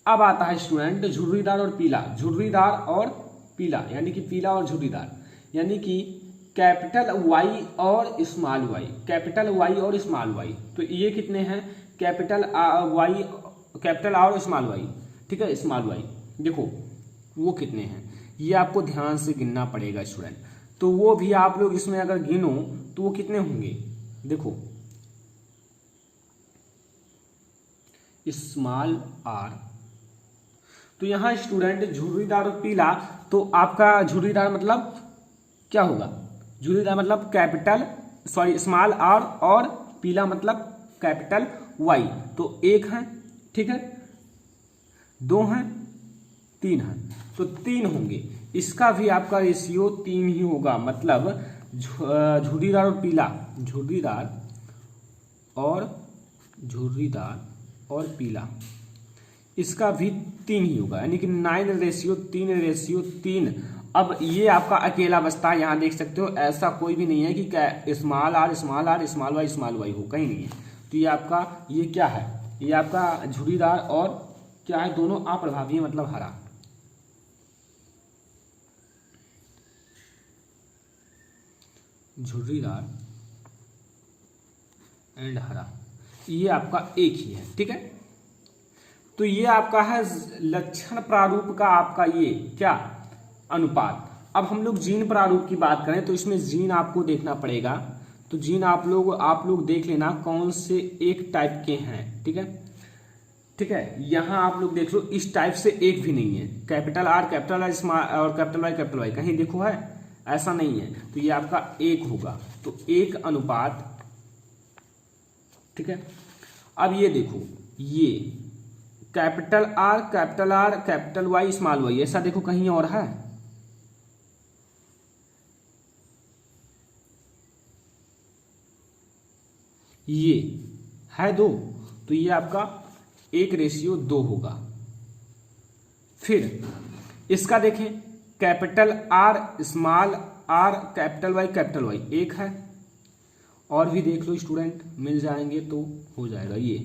अब आता है स्टूडेंट झुर्रीदार और पीला। झुर्रीदार और पीला यानी कि पीला और झुर्रीदार, यानी कि कैपिटल वाई और स्मॉल वाई, कैपिटल वाई और स्मॉल वाई। तो ये कितने हैं, कैपिटल वाई, कैपिटल आर और स्मॉल वाई, ठीक है, स्मॉल वाई। देखो वो कितने हैं, ये आपको ध्यान से गिनना पड़ेगा स्टूडेंट। तो वो भी आप लोग इसमें अगर गिनो तो वो कितने होंगे, देखो स्मॉल आर। तो यहां स्टूडेंट झुर्रीदार और पीला, तो आपका झुर्रीदार मतलब क्या होगा, झुर्रीदार मतलब कैपिटल सॉरी स्मॉल आर और पीला मतलब कैपिटल वाई। तो 1 है, ठीक है, 2 हैं, 3 हैं, तो 3 होंगे। इसका भी आपका रेशियो 3 ही होगा, मतलब झुर्रीदार और पीला, झुर्रीदार और पीला, इसका भी 3 ही होगा, यानी कि 9:3:3। अब ये आपका अकेला बचता है, यहाँ देख सकते हो, ऐसा कोई भी नहीं है कि स्मॉल आर स्मॉल वाई हो, कहीं नहीं है। तो ये आपका ये क्या है, ये आपका झुर्रीदार और क्या है, दोनों अप्रभावी है, मतलब हरा। झुर्रीदार एंड हरा, ये आपका एक ही है, ठीक है। तो ये आपका है लक्षण प्रारूप का आपका ये क्या अनुपात। अब हम लोग जीन प्रारूप की बात करें तो इसमें जीन आपको देखना पड़ेगा। तो जीन आप लोग देख लेना कौन से एक टाइप के हैं, ठीक है, ठीक है। यहां आप लोग देख लो, इस टाइप से एक भी नहीं है, कैपिटल आर कैपिटल आर और कैपिटल वाई कहीं देखो है, ऐसा नहीं है। तो ये आपका 1 होगा, तो 1 अनुपात, ठीक है। अब ये देखो, ये capital R capital Y small Y, ऐसा देखो कहीं और है, ये है 2, तो ये आपका 1:2 होगा। फिर इसका देखें, capital R small R capital Y 1 है, और भी देख लो स्टूडेंट, मिल जाएंगे तो हो जाएगा ये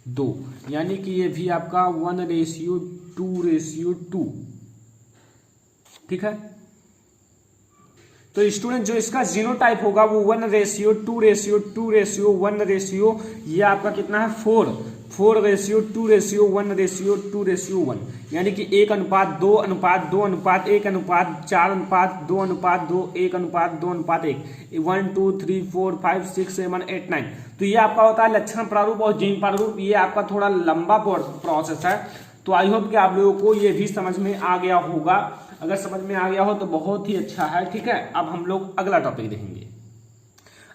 2, यानी कि ये भी आपका 1:2 2:2। ठीक है, तो स्टूडेंट जो इसका जीनोटाइप होगा वो 1:2:2:1, ये आपका कितना है 4:2:1:2:1, यानी कि 1:2:1:1:4:2:1:2:1, 1 2 3 4 5 6 7 8 9। तो ये आपका होता है लक्षण प्रारूप और जीन प्रारूप। ये आपका थोड़ा लंबा प्रोसेस है, तो आई होप कि आप लोगों को ये भी समझ में आ गया होगा। अगर समझ में आ गया हो तो बहुत ही अच्छा है। ठीक है, अब हम लोग अगला टॉपिक देखेंगे।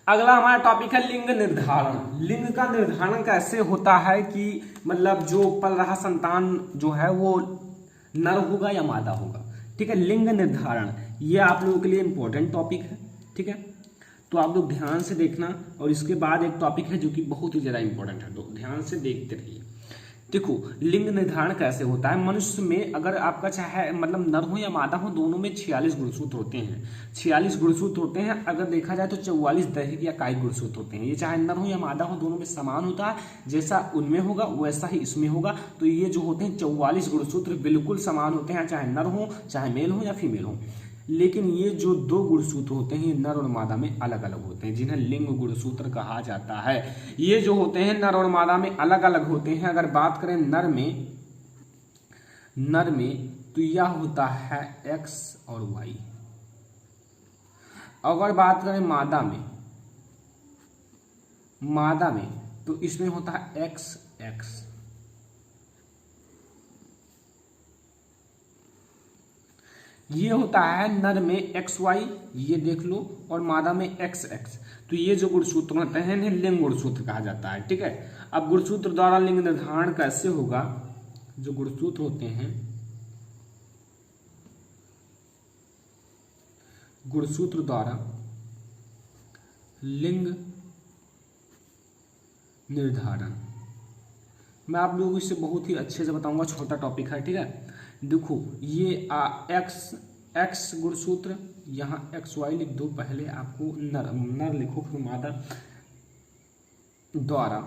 अगला हमारा टॉपिक है लिंग निर्धारण। लिंग का निर्धारण कैसे होता है कि मतलब जो पल रहा संतान जो है वो नर होगा या मादा होगा। ठीक है, लिंग निर्धारण ये आप लोगों के लिए इंपॉर्टेंट टॉपिक है। ठीक है, तो आप लोग ध्यान से देखना। और इसके बाद एक टॉपिक है जो कि बहुत ही ज्यादा इंपॉर्टेंट है, तो ध्यान से देखते रहिए। देखो लिंग निर्धारण कैसे होता है। मनुष्य में अगर आपका चाहे मतलब नर हो या मादा हो, दोनों में 46 गुणसूत्र होते हैं। 46 गुणसूत्र होते हैं। अगर देखा जाए तो 44 दैहिक या कायिक गुणसूत्र होते हैं। ये चाहे नर हो या मादा हो, दोनों में समान होता है। जैसा उनमें होगा वैसा ही इसमें होगा। तो ये जो होते हैं 44 गुणसूत्र बिल्कुल समान होते हैं, चाहे नर हो, चाहे मेल हो या फीमेल हो। लेकिन ये जो 2 गुणसूत्र होते हैं नर और मादा में अलग अलग होते हैं, जिन्हें लिंग गुणसूत्र कहा जाता है। ये जो होते हैं नर और मादा में अलग अलग होते हैं। अगर बात करें नर में तो यह होता है X और Y। अगर बात करें मादा में तो इसमें होता है XX। ये होता है नर में XY, ये देख लो, और मादा में XX। तो ये जो गुणसूत्र होते हैं इन्हें लिंग गुणसूत्र कहा जाता है। ठीक है, अब गुणसूत्र द्वारा लिंग निर्धारण कैसे होगा। जो गुणसूत्र होते हैं, गुणसूत्र द्वारा लिंग निर्धारण मैं आप लोगों को इसे बहुत ही अच्छे से बताऊंगा। छोटा टॉपिक है। ठीक है, देखो ये एक्स गुणसूत्र, यहाँ XY लिख दो। पहले आपको नर लिखो, फिर मादा द्वारा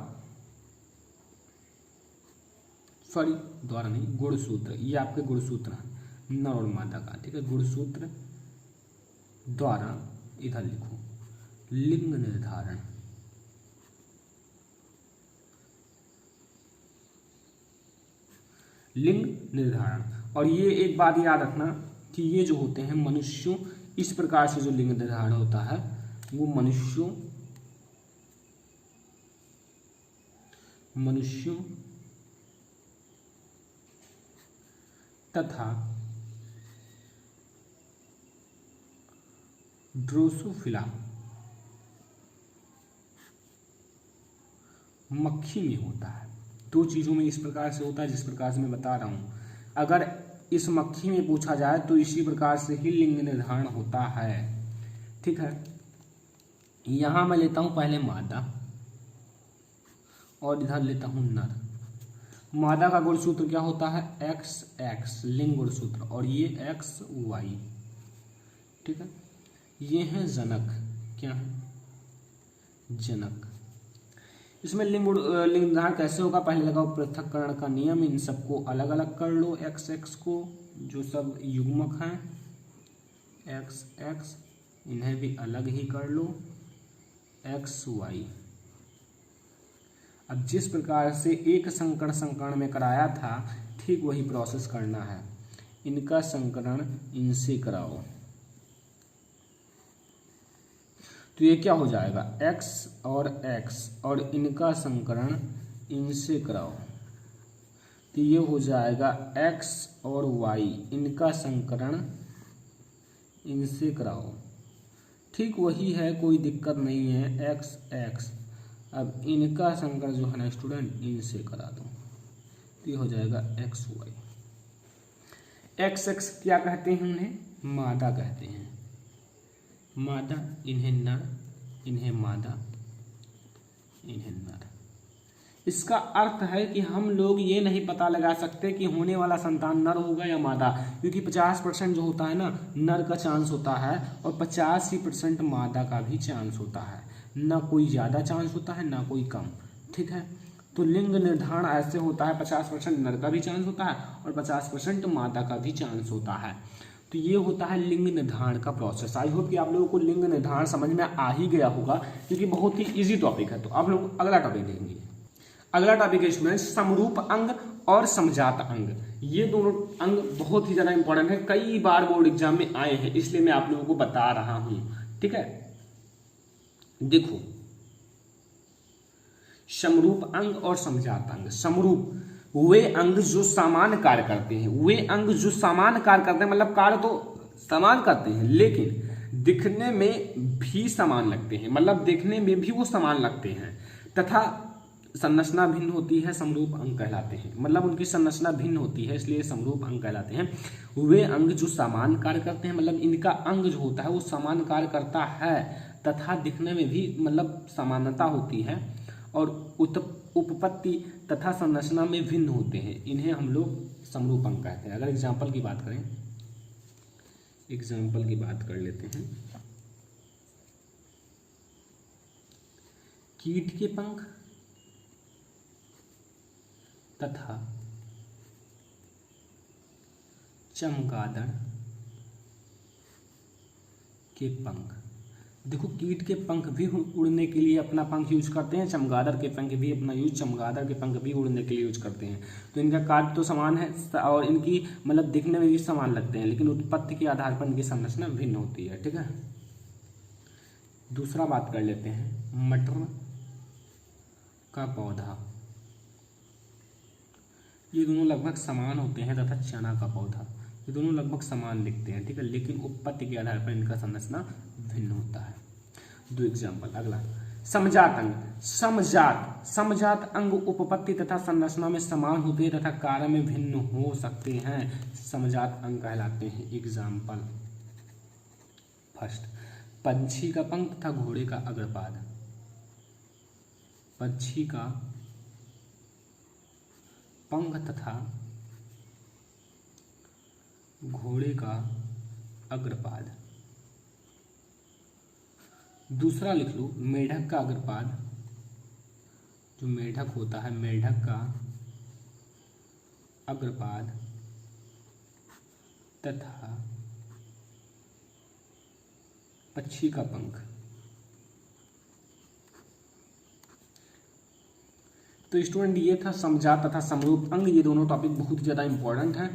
नहीं, गुणसूत्र, ये आपके गुणसूत्र हैं नर और मादा का। ठीक है, गुणसूत्र द्वारा इधर लिखो लिंग निर्धारण। लिंग निर्धारण। और ये एक बात याद रखना कि ये जो होते हैं मनुष्यों, इस प्रकार से जो लिंग निर्धारण होता है वो मनुष्यों तथा ड्रोसोफिला मक्खी में होता है। 2 चीजों में इस प्रकार से होता है जिस प्रकार से मैं बता रहा हूं। अगर इस मक्खी में पूछा जाए तो इसी प्रकार से ही लिंग निर्धारण होता है। ठीक है, यहां मैं लेता हूं पहले मादा और इधर लेता हूं नर। मादा का गुणसूत्र क्या होता है XX, लिंग गुणसूत्र, और ये XY। ठीक है, ये है जनक। क्या है जनक। इसमें लिंग निर्धारण कैसे होगा। पहले लगाओ पृथक्करण का नियम, इन सबको अलग अलग कर लो। XX को जो सब युग्मक हैं XX, इन्हें भी अलग ही कर लो XY। अब जिस प्रकार से एक संकरण में कराया था ठीक वही प्रोसेस करना है। इनका संकरण इनसे कराओ तो ये क्या हो जाएगा X और X, और इनका संकरण इनसे कराओ तो ये हो जाएगा X और Y, इनका संकरण इनसे कराओ। ठीक वही है, कोई दिक्कत नहीं है X X। अब इनका संकरण जो है ना स्टूडेंट इनसे करा दो तो ये हो जाएगा XY। XX क्या कहते हैं, उन्हें मादा कहते हैं। मादा, इन्हें नर, इन्हें मादा, इन्हें नर। इसका अर्थ है कि हम लोग ये नहीं पता लगा सकते कि होने वाला संतान नर होगा या मादा, क्योंकि 50% जो होता है ना नर का चांस होता है और 85% मादा का भी चांस होता है। ना कोई ज़्यादा चांस होता है ना कोई कम। ठीक है, तो लिंग निर्धारण ऐसे होता है 50% नर का भी चांस होता है और 50% मादा का भी चांस होता है। तो ये होता है लिंग निर्धारण का प्रोसेस। आई होप कि आप लोगों को लिंग निर्धारण समझ में आ ही गया होगा, क्योंकि बहुत ही इजी टॉपिक है। तो आप लोग अगला टॉपिक देखेंगे। अगला टॉपिक है स्टूडेंट्स समरूप अंग और समजात अंग। ये दोनों अंग बहुत ही ज्यादा इंपॉर्टेंट है, कई बार बोर्ड एग्जाम में आए हैं, इसलिए मैं आप लोगों को बता रहा हूं। ठीक है, देखो समरूप अंग और समजात अंग। समरूप वे अंग जो समान कार्य करते हैं, वे अंग जो समान कार्य करते हैं, मतलब कार्य तो समान करते हैं लेकिन दिखने में भी समान लगते हैं, मतलब देखने में भी वो समान लगते हैं, तथा संरचना भिन्न होती है, समरूप अंग कहलाते हैं। मतलब उनकी संरचना भिन्न होती है, इसलिए समरूप अंग कहलाते हैं। वे अंग जो समान कार्य करते हैं, मतलब इनका अंग जो होता है वो समान कार्य करता है तथा दिखने में भी मतलब समानता होती है, और उपपत्ति तथा संरचना में भिन्न होते हैं, इन्हें हम लोग समरूप अंग कहते हैं। अगर एग्जाम्पल की बात करें, एग्जाम्पल की बात कर लेते हैं। कीट के पंख तथा चमगादड़ के पंख। देखो कीट के पंख भी उड़ने के लिए अपना पंख यूज करते हैं, चमगादड़ के पंख भी अपना चमगादड़ के पंख भी उड़ने के लिए यूज करते हैं। तो इनका कार्य तो समान है और इनकी मतलब दिखने में भी समान लगते हैं, लेकिन उत्पत्ति के आधार पर इनकी संरचना भिन्न होती है। ठीक है, दूसरा बात कर लेते हैं मटर का पौधा। ये दोनों लगभग समान होते हैं, तथा चना का पौधा, ये दोनों लगभग समान दिखते हैं। ठीक है, लेकिन उत्पत्ति के आधार पर इनका संरचना भिन्न होता है। दो एग्जाम्पल। अगला समजात अंग। समजात अंग उपपत्ति तथा संरचना में समान होते हैं तथा कार्य में भिन्न हो सकते हैं, समजात अंग कहलाते हैं। एग्जाम्पल फर्स्ट, पंछी का पंख तथा घोड़े का अग्रपाद। पंछी का पंख तथा घोड़े का अग्रपाद। दूसरा लिख लो मेढक का अग्रपाद, जो मेढक होता है मेढक का अग्रपाद तथा पक्षी का पंख। तो स्टूडेंट ये था समजात तथा समरूप अंग, ये दोनों टॉपिक बहुत ही ज़्यादा इंपॉर्टेंट हैं।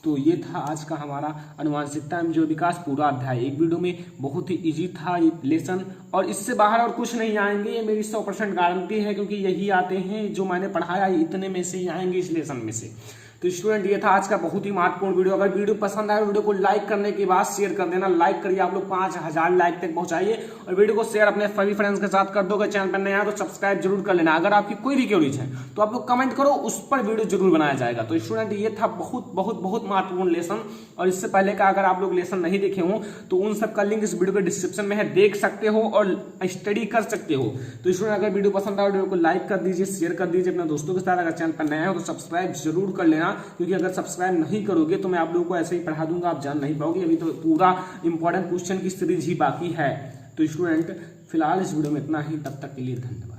तो ये था आज का हमारा अनुवांशिकता एवं जीव विकास पूरा अध्याय। एक वीडियो में बहुत ही इजी था ये लेसन, और इससे बाहर और कुछ नहीं आएंगे, ये मेरी 100% गारंटी है, क्योंकि यही आते हैं जो मैंने पढ़ाया, इतने में से ही आएंगे इस लेसन में से। तो स्टूडेंट ये था आज का बहुत ही महत्वपूर्ण वीडियो। अगर वीडियो पसंद आए वीडियो को लाइक करने के बाद शेयर कर देना। लाइक करिए आप लोग 5000 लाइक तक पहुंचाइए, और वीडियो को शेयर अपने सभी फ्रेंड्स के साथ कर दो। अगर चैनल पर नया तो सब्सक्राइब जरूर कर लेना। अगर आपकी कोई भी क्वेरीज है तो आप लोग कमेंट करो, उस पर वीडियो जरूर बनाया जाएगा। तो स्टूडेंट ये था बहुत बहुत बहुत महत्वपूर्ण लेसन, और इससे पहले का अगर आप लोग लेसन नहीं देखे हो तो उन सब का लिंक इस वीडियो के डिस्क्रिप्शन में है, देख सकते हो और स्टडी कर सकते हो। तो स्टूडेंट अगर वीडियो पसंद आए वीडियो को लाइक कर दीजिए, शेयर कर दीजिए अपने दोस्तों के साथ। अगर चैनल पर नया हो तो सब्सक्राइब जरूर कर लेना, क्योंकि अगर सब्सक्राइब नहीं करोगे तो मैं आप लोगों को ऐसे ही पढ़ा दूंगा, आप जान नहीं पाओगे। अभी तो पूरा इंपॉर्टेंट क्वेश्चन की सीरीज ही बाकी है। तो स्टूडेंट फिलहाल इस वीडियो में इतना ही, तब तक के लिए धन्यवाद।